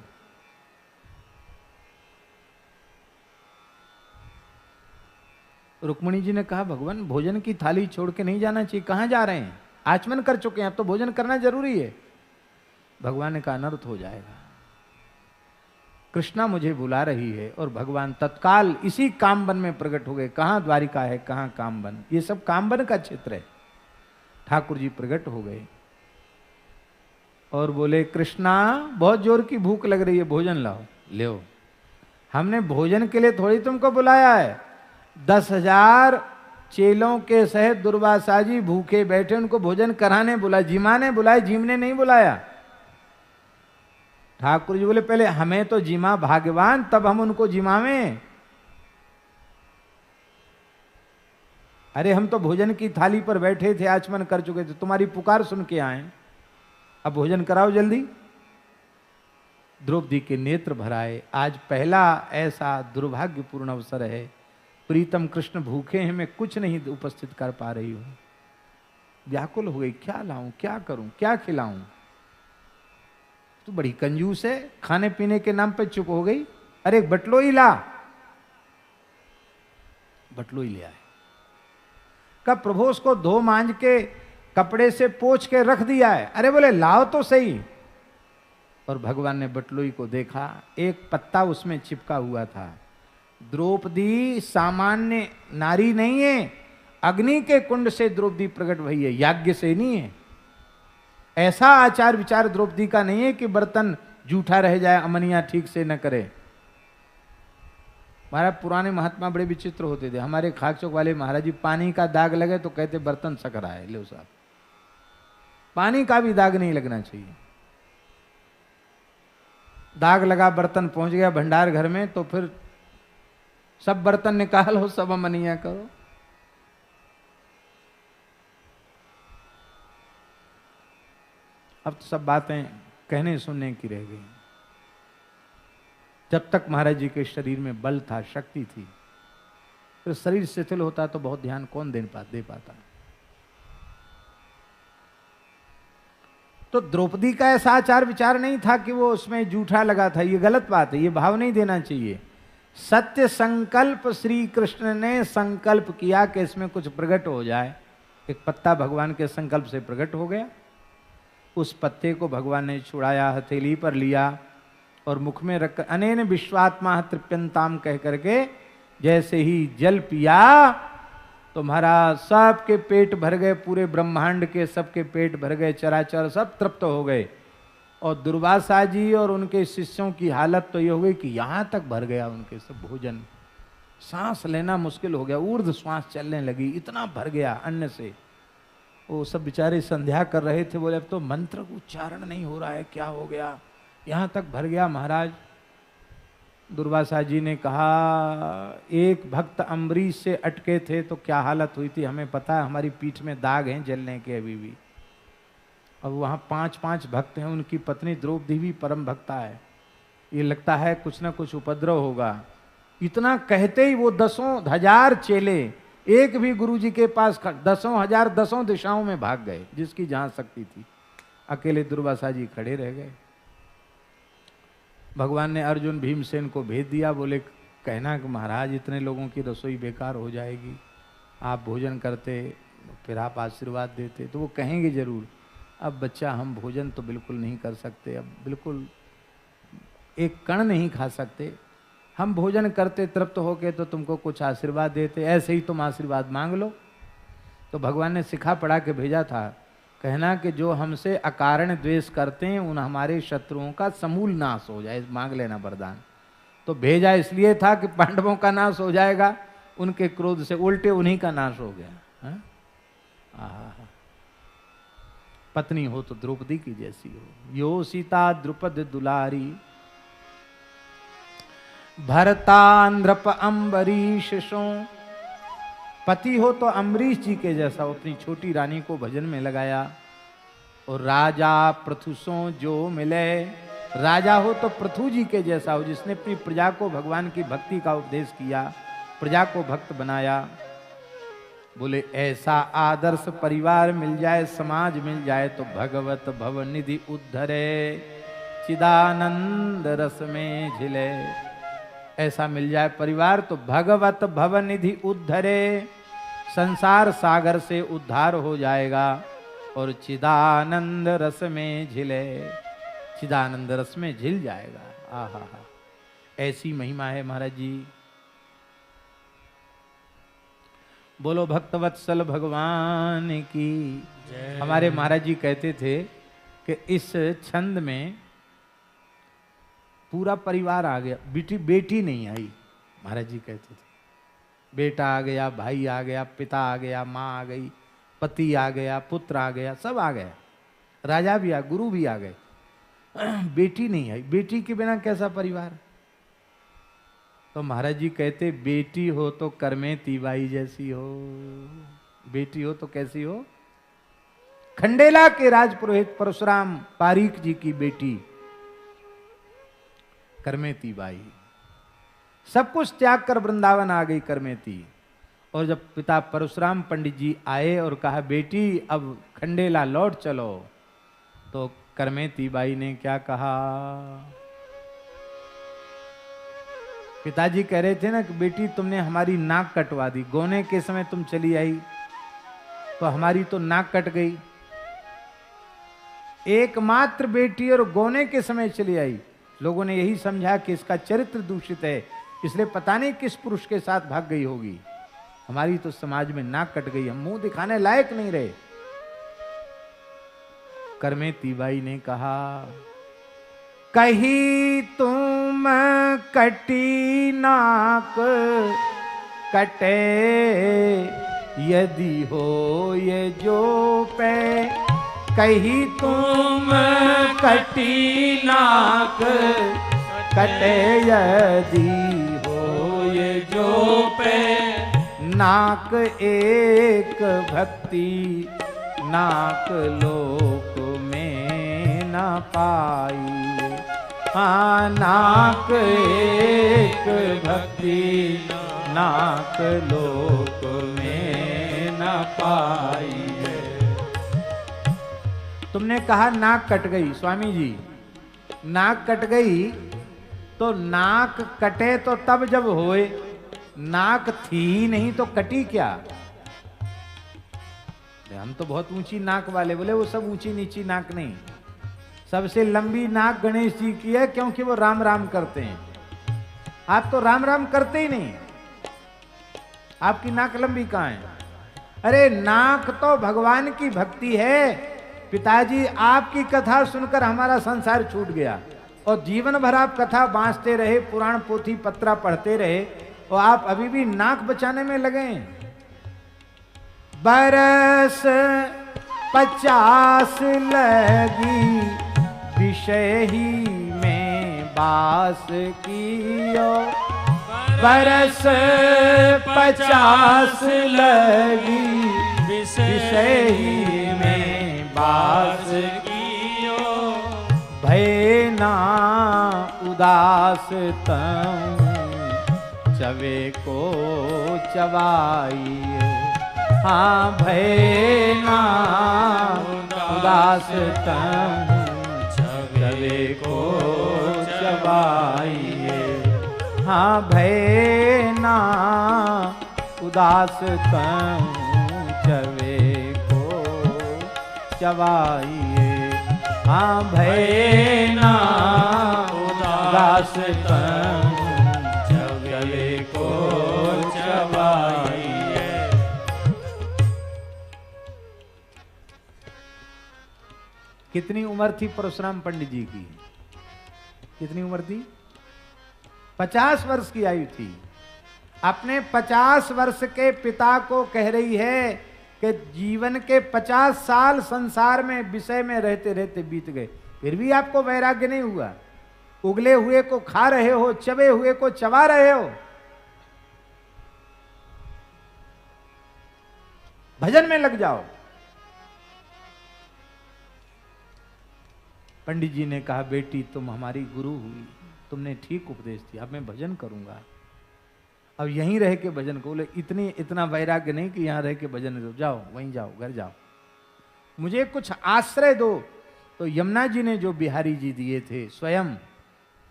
रुक्मिणी जी ने कहा भगवान भोजन की थाली छोड़ के नहीं जाना चाहिए, कहां जा रहे हैं? आचमन कर चुके हैं, अब तो भोजन करना जरूरी है। भगवान ने कहा अनर्थ हो जाएगा, कृष्णा मुझे बुला रही है। और भगवान तत्काल इसी कामवन में प्रकट हो गए। कहां द्वारिका है, कहां कामवन? ये सब कामवन का क्षेत्र है। ठाकुर जी प्रकट हो गए और बोले कृष्णा बहुत जोर की भूख लग रही है, भोजन लाओ। ले, हमने भोजन के लिए थोड़ी तुमको बुलाया है। 10,000 चेलों के सहित दुर्वासा जी भूखे बैठे, उनको भोजन कराने बुलाया। जिमा ने बुलाया, जिम ने नहीं बुलाया। ठाकुर जी बोले पहले हमें तो जिमा भाग्यवान, तब हम उनको जिमावें। अरे हम तो भोजन की थाली पर बैठे थे, आचमन कर चुके थे, तुम्हारी पुकार सुन के आए, अब भोजन कराओ जल्दी। द्रौपदी के नेत्र भराए। आज पहला ऐसा दुर्भाग्यपूर्ण अवसर है, प्रीतम कृष्ण भूखे हैं, मैं कुछ नहीं उपस्थित कर पा रही हूं। व्याकुल हो गई, क्या लाऊं, क्या करूं, क्या खिलाऊं? तू बड़ी कंजूस है, खाने पीने के नाम पे चुप हो गई। अरे बटलोई ला, बटलोई ले आए। कब प्रभु उसको धो मांज के कपड़े से पोंछ के रख दिया है। अरे बोले लाओ तो सही। और भगवान ने बटलोई को देखा, एक पत्ता उसमें चिपका हुआ था। द्रौपदी सामान्य नारी नहीं है, अग्नि के कुंड से द्रौपदी प्रकट हुई है, याज्ञ से नहीं है। ऐसा आचार विचार द्रौपदी का नहीं है कि बर्तन जूठा रह जाए, अमनिया ठीक से न करे। महाराज पुराने महात्मा बड़े विचित्र होते थे। हमारे खाक चौक वाले महाराज जी, पानी का दाग लगे तो कहते बर्तन सकरा है। लो साहब, पानी का भी दाग नहीं लगना चाहिए। दाग लगा, बर्तन पहुंच गया भंडार घर में, तो फिर सब बर्तन निकालो, सब अमनिया करो। अब तो सब बातें कहने सुनने की रह गई। जब तक महाराज जी के शरीर में बल था, शक्ति थी, फिर शरीर शिथिल होता तो बहुत ध्यान कौन दे पाता। तो द्रौपदी का ऐसा आचार विचार नहीं था कि वो उसमें जूठा लगा था। ये गलत बात है, ये भाव नहीं देना चाहिए। सत्य संकल्प श्री कृष्ण ने संकल्प किया कि इसमें कुछ प्रकट हो जाए। एक पत्ता भगवान के संकल्प से प्रकट हो गया। उस पत्ते को भगवान ने छुड़ाया, हथेली पर लिया और मुख में रख, अनेन विश्वात्मा तृप्यंताम कह करके जैसे ही जल पिया तो महाराज सबके पेट भर गए, पूरे ब्रह्मांड के सबके पेट भर गए, चराचर सब तृप्त हो गए। और दुर्वासा जी और उनके शिष्यों की हालत तो ये हो गई कि यहाँ तक भर गया उनके सब भोजन, सांस लेना मुश्किल हो गया, ऊर्ध्व श्वास चलने लगी, इतना भर गया अन्न से। वो सब बेचारे संध्या कर रहे थे, बोले अब तो मंत्र उच्चारण नहीं हो रहा है, क्या हो गया, यहाँ तक भर गया। महाराज दुर्वासा जी ने कहा, एक भक्त अम्बरीश से अटके थे तो क्या हालत हुई थी हमें पता है, हमारी पीठ में दाग हैं जलने के अभी भी। अब वहाँ 5 भक्त हैं, उनकी पत्नी द्रौपदी भी परम भक्ता है, ये लगता है कुछ ना कुछ उपद्रव होगा। इतना कहते ही वो 10,000 चेले एक भी गुरु जी के पास 10,000 10 दिशाओं में भाग गए, जिसकी जहां शक्ति थी। अकेले दुर्वासा जी खड़े रह गए। भगवान ने अर्जुन भीमसेन को भेज दिया, बोले कहना कि महाराज इतने लोगों की रसोई बेकार हो जाएगी, आप भोजन करते फिर आप आशीर्वाद देते तो वो कहेंगे जरूर, अब बच्चा हम भोजन तो बिल्कुल नहीं कर सकते, अब बिल्कुल एक कण नहीं खा सकते, हम भोजन करते तृप्त होके तो तुमको कुछ आशीर्वाद देते, ऐसे ही तुम आशीर्वाद मांग लो। तो भगवान ने सिखा पढ़ा के भेजा था, कहना कि जो हमसे अकारण द्वेष करते हैं उन हमारे शत्रुओं का समूल नाश हो जाए, मांग लेना वरदान। तो भेजा इसलिए था कि पांडवों का नाश हो जाएगा, उनके क्रोध से उल्टे उन्हीं का नाश हो गया। पत्नी हो तो द्रौपदी की जैसी हो, यो सीता द्रुपद दुलारी, भरतांद्रप अम्बरीश सो। पति हो तो अम्बरीश जी के जैसा, अपनी छोटी रानी को भजन में लगाया। और राजा पृथुसों जो मिले, राजा हो तो पृथु जी के जैसा हो, जिसने अपनी प्रजा को भगवान की भक्ति का उपदेश किया, प्रजा को भक्त बनाया। बोले ऐसा आदर्श परिवार मिल जाए, समाज मिल जाए तो भगवत भव निधि उद्धरे, चिदानंद रस में झिले। ऐसा मिल जाए परिवार तो भगवत भव निधि उद्धरे, संसार सागर से उद्धार हो जाएगा और चिदानंद रस में झिले, चिदानंद रस में झिल जाएगा। आहा, ऐसी महिमा है महाराज जी। बोलो भक्तवत्सल भगवान की जय। हमारे महाराज जी कहते थे कि इस छंद में पूरा परिवार आ गया, बेटी नहीं आई। महाराज जी कहते थे बेटा आ गया, भाई आ गया, पिता आ गया, माँ आ गई, पति आ गया, पुत्र आ गया, सब आ गया, राजा भी आ, गुरु भी आ गए, बेटी नहीं आई। बेटी के बिना कैसा परिवार? तो महाराज जी कहते बेटी हो तो करमे तीबाई जैसी हो, बेटी हो तो कैसी हो? खंडेला के राजपुरोहित परशुराम पारीक जी की बेटी करमेती बाई, सब कुछ त्याग कर वृंदावन आ गई करमेती। और जब पिता परशुराम पंडित जी आए और कहा बेटी अब खंडेला लौट चलो, तो करमेती बाई ने क्या कहा? पिताजी कह रहे थे ना कि बेटी तुमने हमारी नाक कटवा दी, गोने के समय तुम चली आई तो हमारी तो नाक कट गई। एकमात्र बेटी और गोने के समय चली आई। लोगों ने यही समझा कि इसका चरित्र दूषित है, इसलिए पता नहीं किस पुरुष के साथ भाग गई होगी। हमारी तो समाज में नाक कट गई, हम मुंह दिखाने लायक नहीं रहे। करमेती बाई ने कहा, कही तुम कटी नाक कटे यदि हो ये जो पे, कही तुम कटी नाक कटे यदि हो ये जो पे, नाक एक भक्ति नाक लोक में न पाई। हाँ, नाक एक भक्ति नाक लोक में न पाई। तुमने कहा नाक कट गई, स्वामी जी नाक कट गई तो नाक कटे तो तब जब होए, नाक थी ही नहीं तो कटी क्या? हम तो बहुत ऊंची नाक वाले। बोले वो सब ऊंची नीची नाक नहीं, सबसे लंबी नाक गणेश जी की है, क्योंकि वो राम राम करते हैं। आप तो राम राम करते ही नहीं, आपकी नाक लंबी कहां है? अरे नाक तो भगवान की भक्ति है। पिताजी आपकी कथा सुनकर हमारा संसार छूट गया और जीवन भर आप कथा बांचते रहे, पुराण पोथी पत्रा पढ़ते रहे और आप अभी भी नाक बचाने में लगे। बरस 50 लगी विषय ही में बास कियो, बरस 50 लगी विषय ही में बास कियो, भय ना उदास तम चवे को चवाई। हाँ, भय ना उदास तम चवे को चवाइए। हाँ, भय ना उदास तम चवे को चवाइए। हाँ, भय ना उदास तम चवे को चवाइए। कितनी उम्र थी परशुराम पंडित जी की? कितनी उम्र थी? 50 वर्ष की आयु थी। अपने 50 वर्ष के पिता को कह रही है कि जीवन के 50 साल संसार में विषय में रहते रहते बीत गए, फिर भी आपको वैराग्य नहीं हुआ। उगले हुए को खा रहे हो, चबे हुए को चबा रहे हो। भजन में लग जाओ। पंडित जी ने कहा, बेटी तुम हमारी गुरु हुई, तुमने ठीक उपदेश दिया, अब मैं भजन करूंगा। अब यहीं रह के भजन को। बोले इतना वैराग्य नहीं कि यहां रह के भजन करो, जाओ वहीं जाओ, घर जाओ, मुझे कुछ आश्रय दो। तो यमुना जी ने जो बिहारी जी दिए थे स्वयं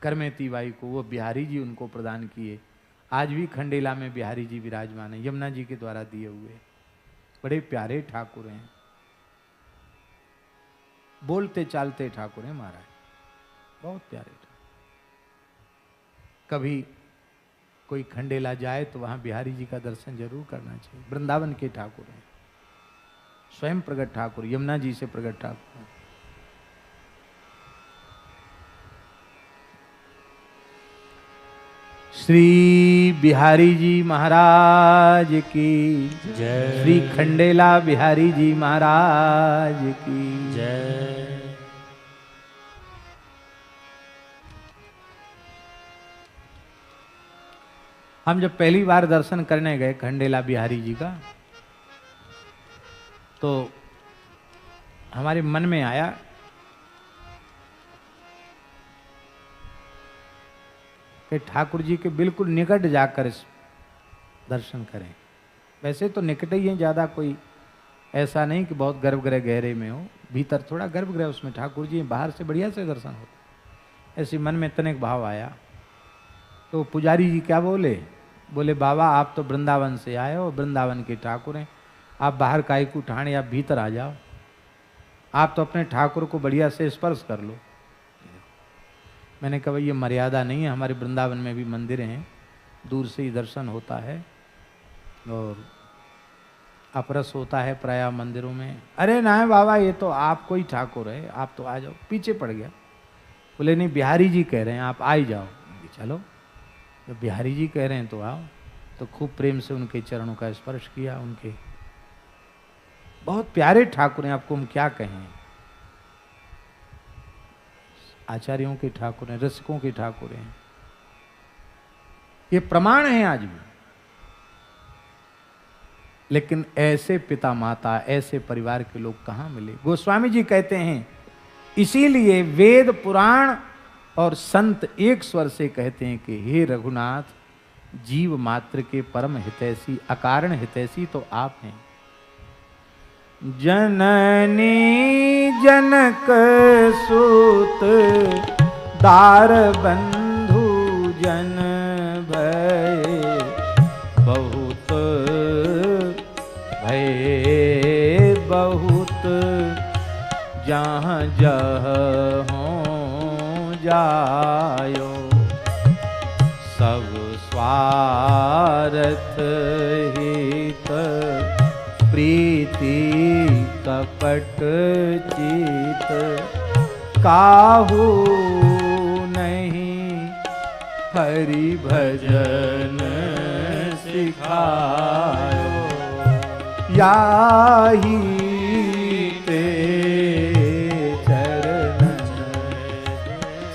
करमेती बाई को, वो बिहारी जी उनको प्रदान किए। आज भी खंडेला में बिहारी जी विराजमान है, यमुना जी के द्वारा दिए हुए। बड़े प्यारे ठाकुर हैं, बोलते चालते ठाकुर हैं महाराज, बहुत प्यारे ठाकुर। कभी कोई खंडेला जाए तो वहां बिहारी जी का दर्शन जरूर करना चाहिए। वृंदावन के ठाकुर हैं, स्वयं प्रगट ठाकुर, यमुना जी से प्रगट ठाकुर। श्री बिहारी जी महाराज की जय। श्री खंडेला बिहारी जी महाराज की जय। हम जब पहली बार दर्शन करने गए खंडेला बिहारी जी का, तो हमारे मन में आया कि ठाकुर जी के बिल्कुल निकट जाकर दर्शन करें। वैसे तो निकट ही हैं, ज़्यादा कोई ऐसा नहीं कि बहुत गर्भगृह गहरे में हो, भीतर थोड़ा गर्भगृह उसमें ठाकुर जी बाहर से बढ़िया से दर्शन होता। ऐसे मन में तनिक भाव आया तो पुजारी जी क्या बोले, बोले बाबा आप तो वृंदावन से आए हो, वृंदावन के ठाकुर हैं, आप बाहर काहे को ठाणे, आप भीतर आ जाओ, आप तो अपने ठाकुर को बढ़िया से स्पर्श कर लो। मैंने कहा ये मर्यादा नहीं है, हमारे वृंदावन में भी मंदिर हैं, दूर से ही दर्शन होता है और अपरस होता है प्राय मंदिरों में। अरे ना बाबा ये तो आप कोई ठाकुर है, आप तो आ जाओ। पीछे पड़ गया, बोले नहीं बिहारी जी कह रहे हैं आप आ ही जाओ। चलो जब बिहारी जी कह रहे हैं तो आओ। तो खूब प्रेम से उनके चरणों का स्पर्श किया। उनके बहुत प्यारे ठाकुर हैं, आपको हम क्या कहें, आचार्यों के ठाकुर हैं, रसिकों के ठाकुर हैं, ये प्रमाण है आज भी। लेकिन ऐसे पिता माता, ऐसे परिवार के लोग कहां मिले। गोस्वामी जी कहते हैं इसीलिए वेद पुराण और संत एक स्वर से कहते हैं कि हे रघुनाथ, जीव मात्र के परम हितैषी, अकारण हितैषी तो आप हैं। जननी जनक सुत दार बंधु जन भय, बहुत भय बहुत जहाँ जह हो जायो, सब स्वार्थ हित प्रीति कपट चित, काहू नहीं हरि भजन सिखायो, याही ते चरण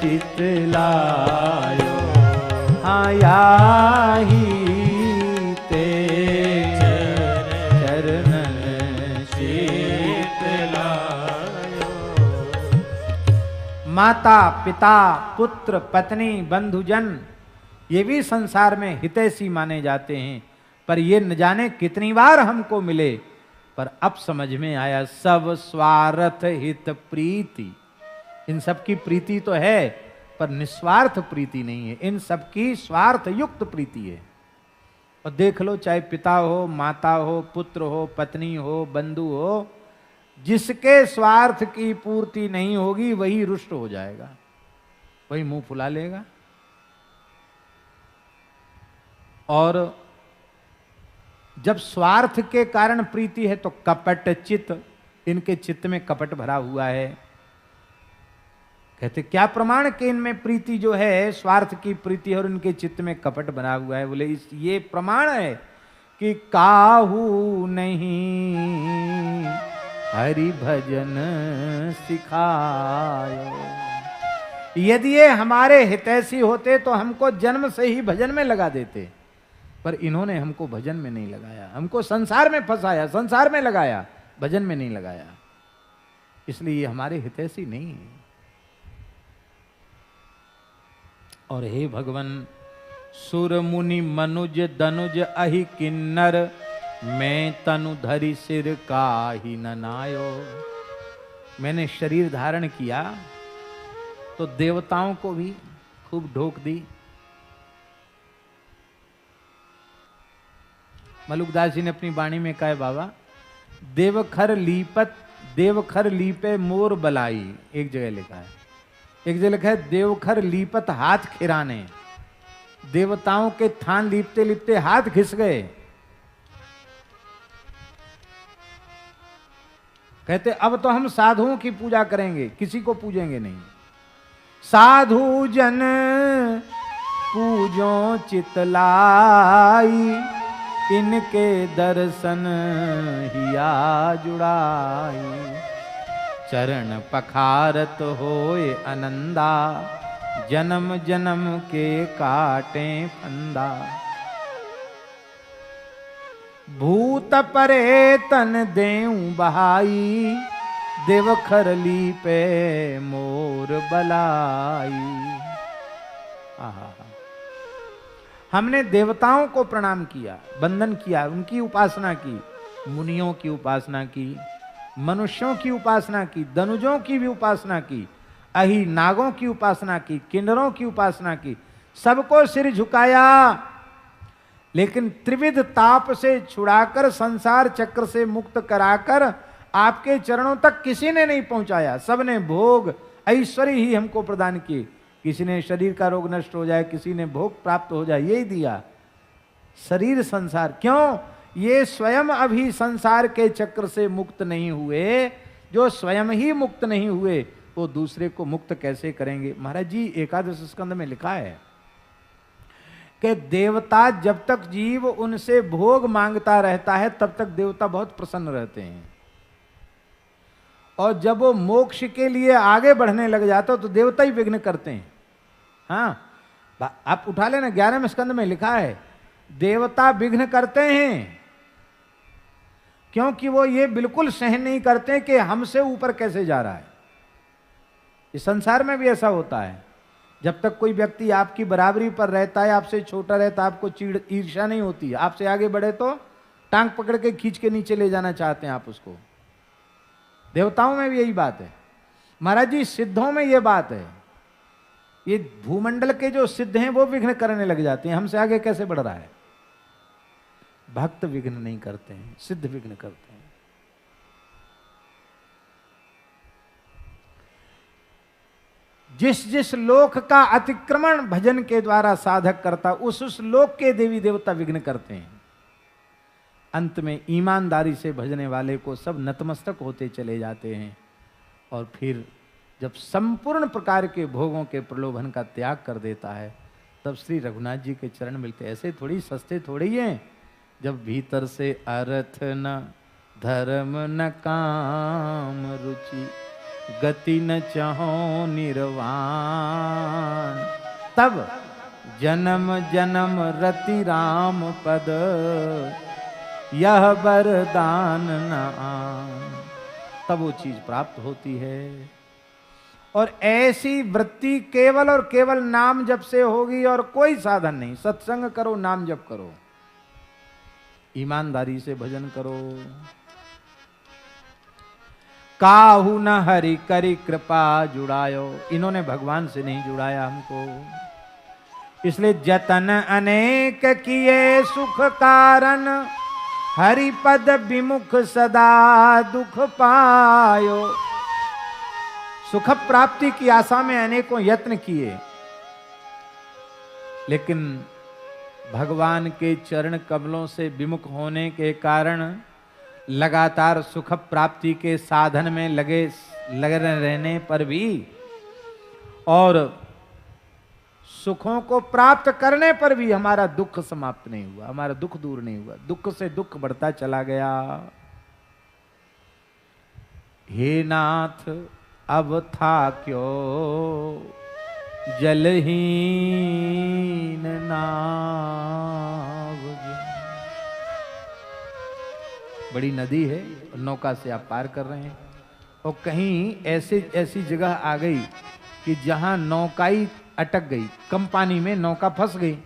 चितलायो, हाँ याही ते चरण चितलायो। माता पिता पुत्र पत्नी बंधुजन ये भी संसार में हितैषी माने जाते हैं, पर ये न जाने कितनी बार हमको मिले। पर अब समझ में आया सब स्वार्थ हित प्रीति, इन सबकी प्रीति तो है पर निस्वार्थ प्रीति नहीं है, इन सबकी स्वार्थ युक्त प्रीति है। और देख लो चाहे पिता हो, माता हो, पुत्र हो, पत्नी हो, बंधु हो, जिसके स्वार्थ की पूर्ति नहीं होगी वही रुष्ट हो जाएगा, वही मुंह फुला लेगा। और जब स्वार्थ के कारण प्रीति है तो कपट चित्त, इनके चित्त में कपट भरा हुआ है। कहते क्या प्रमाण के इनमें प्रीति जो है स्वार्थ की प्रीति और इनके चित्त में कपट बना हुआ है। बोले ये प्रमाण है कि काहू नहीं हरि भजन सिखायो। यदि ये हमारे हितैषी होते तो हमको जन्म से ही भजन में लगा देते, पर इन्होंने हमको भजन में नहीं लगाया, हमको संसार में फंसाया, संसार में लगाया, भजन में नहीं लगाया, इसलिए ये हमारे हितैषी नहीं है। और हे भगवान, सुर मुनि मनुज दनुज अहि किन्नर, मैं तनु धरि सिर काहि न नायो। मैंने शरीर धारण किया तो देवताओं को भी खूब ढोक दी। मलुकदास जी ने अपनी वाणी में कहा बाबा, देवखर लीपे मोर बलाई, एक जगह लिखा है, एक जगह लिखा है देवखर लीपत हाथ खिराने। देवताओं के थान लीपते लीपते हाथ घिस गए। कहते अब तो हम साधुओं की पूजा करेंगे, किसी को पूजेंगे नहीं। साधु जन पूजो चितलाई, इनके दर्शन हिया जुड़ाई। चरण पखारत होए आनंदा, जन्म जन्म के काटे फंदा। भूत परे तन देऊ बहाई, देवखर लीपे मोर बलाई। आहा, हमने देवताओं को प्रणाम किया, वंदन किया, उनकी उपासना की, मुनियों की उपासना की, मनुष्यों की उपासना की, दनुजों की भी उपासना की, अहि नागों की उपासना की, किन्नरों की उपासना की, सबको सिर झुकाया, लेकिन त्रिविध ताप से छुड़ाकर संसार चक्र से मुक्त कराकर आपके चरणों तक किसी ने नहीं पहुंचाया। सबने भोग ऐश्वर्य ही हमको प्रदान किए। किसी ने शरीर का रोग नष्ट हो जाए, किसी ने भोग प्राप्त हो जाए, यही दिया। शरीर संसार क्यों? ये स्वयं अभी संसार के चक्र से मुक्त नहीं हुए। जो स्वयं ही मुक्त नहीं हुए वो दूसरे को मुक्त कैसे करेंगे? महाराज जी एकादश स्कंद में लिखा है कि देवता जब तक जीव उनसे भोग मांगता रहता है तब तक देवता बहुत प्रसन्न रहते हैं, और जब वो मोक्ष के लिए आगे बढ़ने लग जाता तो देवता ही विघ्न करते हैं। हाँ, आप उठा लेना, 11वें स्कंद में लिखा है देवता विघ्न करते हैं, क्योंकि वो ये बिल्कुल सहन नहीं करते कि हमसे ऊपर कैसे जा रहा है। इस संसार में भी ऐसा होता है, जब तक कोई व्यक्ति आपकी बराबरी पर रहता है, आपसे छोटा रहता है, आपको चीड़ ईर्ष्या नहीं होती। आपसे आगे बढ़े तो टांग पकड़ के खींच के नीचे ले जाना चाहते हैं आप उसको। देवताओं में भी यही बात है महाराज जी, सिद्धों में ये बात है। ये भूमंडल के जो सिद्ध हैं वो विघ्न करने लग जाते हैं, हमसे आगे कैसे बढ़ रहा है। भक्त विघ्न नहीं करते हैं, सिद्ध विघ्न करते हैं। जिस जिस लोक का अतिक्रमण भजन के द्वारा साधक करता, उस लोक के देवी देवता विघ्न करते हैं। अंत में ईमानदारी से भजने वाले को सब नतमस्तक होते चले जाते हैं, और फिर जब संपूर्ण प्रकार के भोगों के प्रलोभन का त्याग कर देता है तब श्री रघुनाथ जी के चरण मिलते। ऐसे थोड़ी सस्ते थोड़ी हैं। जब भीतर से अर्थ न धर्म न काम रुचि गति न चाहो निर्वाण, तब जन्म जन्म रति राम पद यह वरदान न आन, तब वो चीज प्राप्त होती है। और ऐसी वृत्ति केवल और केवल नाम जप से होगी, और कोई साधन नहीं। सत्संग करो, नाम जप करो, ईमानदारी से भजन करो। काहू न हरि करी कृपा जुड़ायो, इन्होंने भगवान से नहीं जुड़ाया हमको। इसलिए जतन अनेक किए सुख कारण, हरि पद विमुख सदा दुख पायो। सुख प्राप्ति की आशा में अनेकों यत्न किए, लेकिन भगवान के चरण कमलों से विमुख होने के कारण लगातार सुख प्राप्ति के साधन में लगे रहने पर भी, और सुखों को प्राप्त करने पर भी हमारा दुख समाप्त नहीं हुआ, हमारा दुख दूर नहीं हुआ। दुख से दुख बढ़ता चला गया। हे नाथ अब था क्यों जलहीन नाव। बड़ी नदी है, नौका से आप पार कर रहे हैं, और कहीं ऐसी जगह आ गई कि जहां नौकाई अटक गई, कम पानी में नौका फंस गई।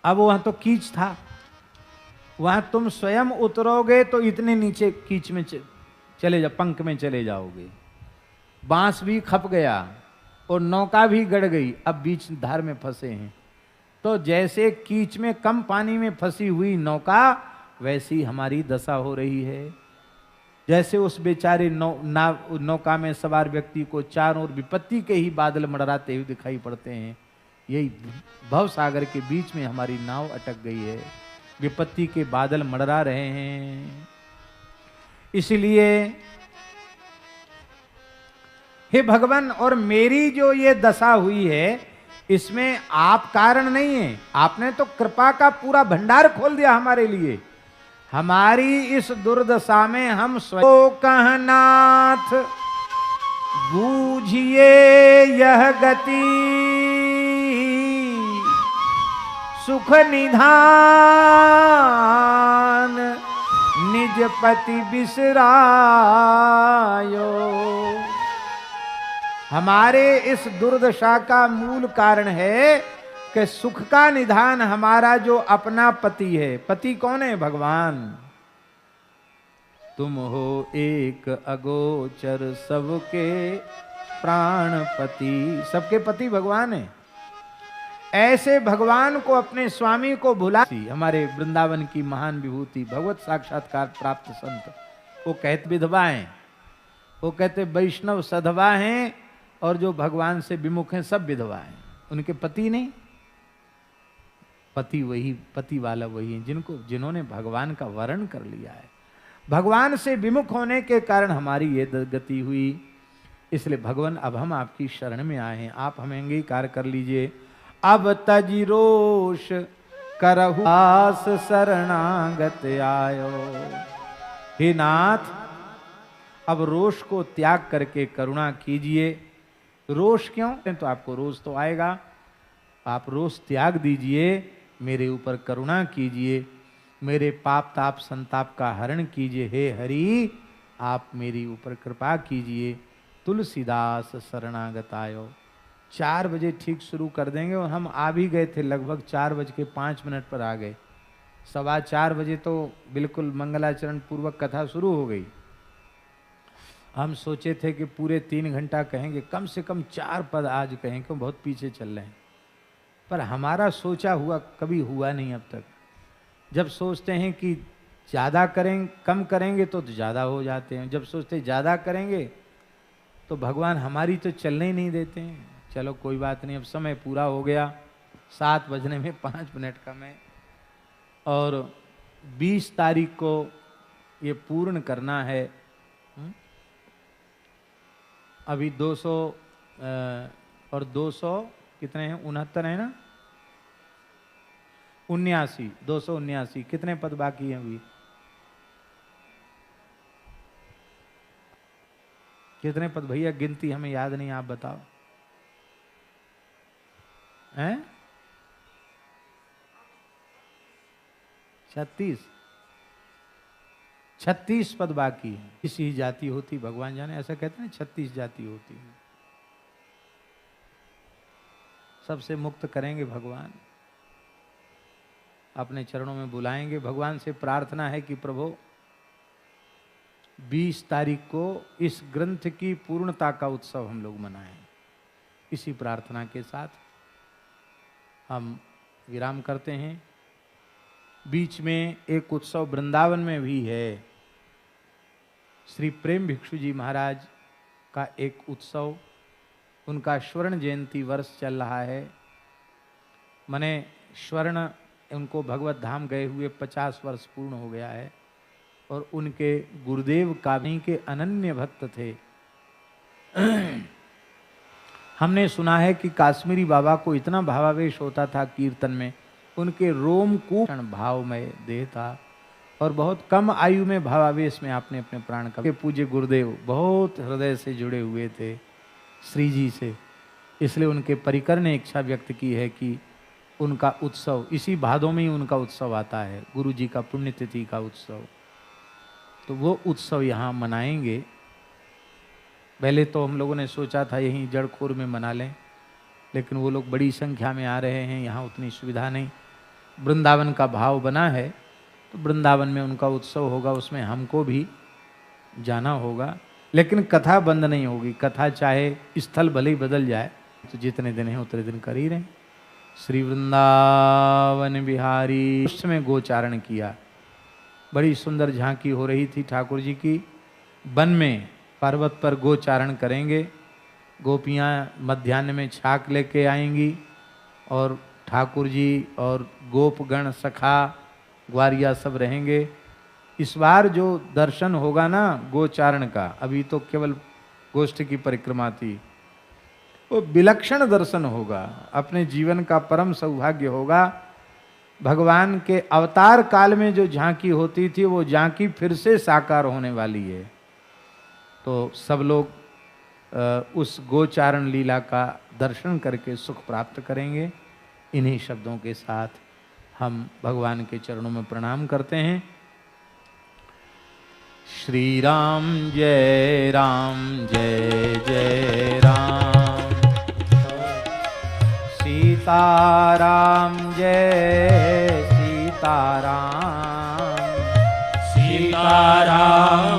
अब वहां तो कीच था, वहां तुम स्वयं उतरोगे तो इतने नीचे कीच में चले जा, पंख में चले जाओगे। बांस भी खप गया और नौका भी गड़ गई, अब बीच धार में फंसे हैं। तो जैसे कीच में कम पानी में फंसी हुई नौका, वैसी हमारी दशा हो रही है। जैसे उस बेचारे नौका में सवार व्यक्ति को चारों ओर विपत्ति के ही बादल मंडराते हुए दिखाई पड़ते हैं। यही भव सागर के बीच में हमारी नाव अटक गई है, विपत्ति के बादल मंडरा रहे हैं। इसलिए हे भगवान, और मेरी जो ये दशा हुई है इसमें आप कारण नहीं है। आपने तो कृपा का पूरा भंडार खोल दिया हमारे लिए। हमारी इस दुर्दशा में हम स्वयं कहनाथ बूझिए यह गति, सुख निधान निज पति बिसरायो। हमारे इस दुर्दशा का मूल कारण है कि सुख का निधान हमारा जो अपना पति है। पति कौन है? भगवान। तुम हो एक अगोचर सबके प्राणपति। सबके पति भगवान है। ऐसे भगवान को, अपने स्वामी को भुला, हमारे वृंदावन की महान विभूति भगवत साक्षात्कार प्राप्त संत, वो कहते विधवा हैं, वो कहते वैष्णव सधवा हैं, और जो भगवान से विमुख हैं सब विधवा हैं। उनके पति नहीं, पति वही, पति वाला वही है जिन्होंने भगवान का वर्ण कर लिया है। भगवान से विमुख होने के कारण हमारी ये गति हुई। इसलिए भगवान अब हम आपकी शरण में आए हैं, आप हमें अंगीकार कर लीजिए। अब तजी रोष करहु आस शरणागत आयो। हे नाथ, अब रोष को त्याग करके करुणा कीजिए। रोष क्यों? तो आपको रोष तो आएगा, आप रोष त्याग दीजिए, मेरे ऊपर करुणा कीजिए, मेरे पाप ताप संताप का हरण कीजिए। हे हरि, आप मेरी ऊपर कृपा कीजिए। तुलसीदास शरणागत आयो। 4 बजे ठीक शुरू कर देंगे, और हम आ भी गए थे, लगभग 4:05 पर आ गए। 4:15 बजे तो बिल्कुल मंगलाचरण पूर्वक कथा शुरू हो गई। हम सोचे थे कि पूरे 3 घंटा कहेंगे, कम से कम 4 पद आज कहें, क्यों बहुत पीछे चल रहे हैं। पर हमारा सोचा हुआ कभी हुआ नहीं अब तक। जब सोचते हैं कि ज़्यादा करें, कम करेंगे तो ज़्यादा हो जाते हैं। जब सोचते ज़्यादा करेंगे तो भगवान हमारी तो चलने ही नहीं देते हैं। चलो कोई बात नहीं, अब समय पूरा हो गया, 7 बजने में 5 मिनट कम है, और 20 तारीख को ये पूर्ण करना है। अभी 200 और 200 कितने हैं? 69 है ना? 79, 279। कितने पद बाकी हैं अभी? कितने पद भैया? गिनती हमें याद नहीं, आप बताओ। हैं? 36 पद बाकी है। इसी जाति होती भगवान जाने, ऐसा कहते हैं 36 जाति होती है। सबसे मुक्त करेंगे भगवान, अपने चरणों में बुलाएंगे। भगवान से प्रार्थना है कि प्रभु 20 तारीख को इस ग्रंथ की पूर्णता का उत्सव हम लोग मनाएं। इसी प्रार्थना के साथ हम विराम करते हैं। बीच में एक उत्सव वृंदावन में भी है। श्री प्रेम भिक्षु जी महाराज का एक उत्सव, उनका स्वर्ण जयंती वर्ष चल रहा है। माने स्वर्ण, उनको भगवत धाम गए हुए 50 वर्ष पूर्ण हो गया है, और उनके गुरुदेव काव्य के अनन्य भक्त थे। हमने सुना है कि काश्मीरी बाबा को इतना भावावेश होता था कीर्तन में, उनके रोमकूप भावमय देह था, और बहुत कम आयु में भावावेश में आपने अपने प्राण का। पूज्य गुरुदेव बहुत हृदय से जुड़े हुए थे श्री जी से, इसलिए उनके परिकर ने इच्छा व्यक्त की है कि उनका उत्सव, इसी भादों में ही उनका उत्सव आता है, गुरु जी का पुण्यतिथि का उत्सव, तो वो उत्सव यहाँ मनाएंगे। पहले तो हम लोगों ने सोचा था यहीं जड़खोर में मना लें, लेकिन वो लोग बड़ी संख्या में आ रहे हैं, यहाँ उतनी सुविधा नहीं। वृंदावन का भाव बना है, तो वृंदावन में उनका उत्सव होगा, उसमें हमको भी जाना होगा, लेकिन कथा बंद नहीं होगी। कथा चाहे स्थल भले ही बदल जाए, तो जितने दिन हैं उतने दिन कर ही रहे। श्री वृंदावन बिहारी में गोचारण किया, बड़ी सुंदर झांकी हो रही थी ठाकुर जी की। वन में पर्वत पर गोचारण करेंगे, गोपियाँ मध्याह्न में छाक लेके आएंगी, और ठाकुर जी और गोपगण सखा ग्वारिया सब रहेंगे। इस बार जो दर्शन होगा ना गोचारण का, अभी तो केवल गोष्ठ की परिक्रमा थी, वो विलक्षण दर्शन होगा, अपने जीवन का परम सौभाग्य होगा। भगवान के अवतार काल में जो झांकी होती थी, वो झांकी फिर से साकार होने वाली है। तो सब लोग उस गोचारण लीला का दर्शन करके सुख प्राप्त करेंगे। इन्हीं शब्दों के साथ हम भगवान के चरणों में प्रणाम करते हैं। श्री राम जय जय राम, सीताराम जय सीताराम, सीताराम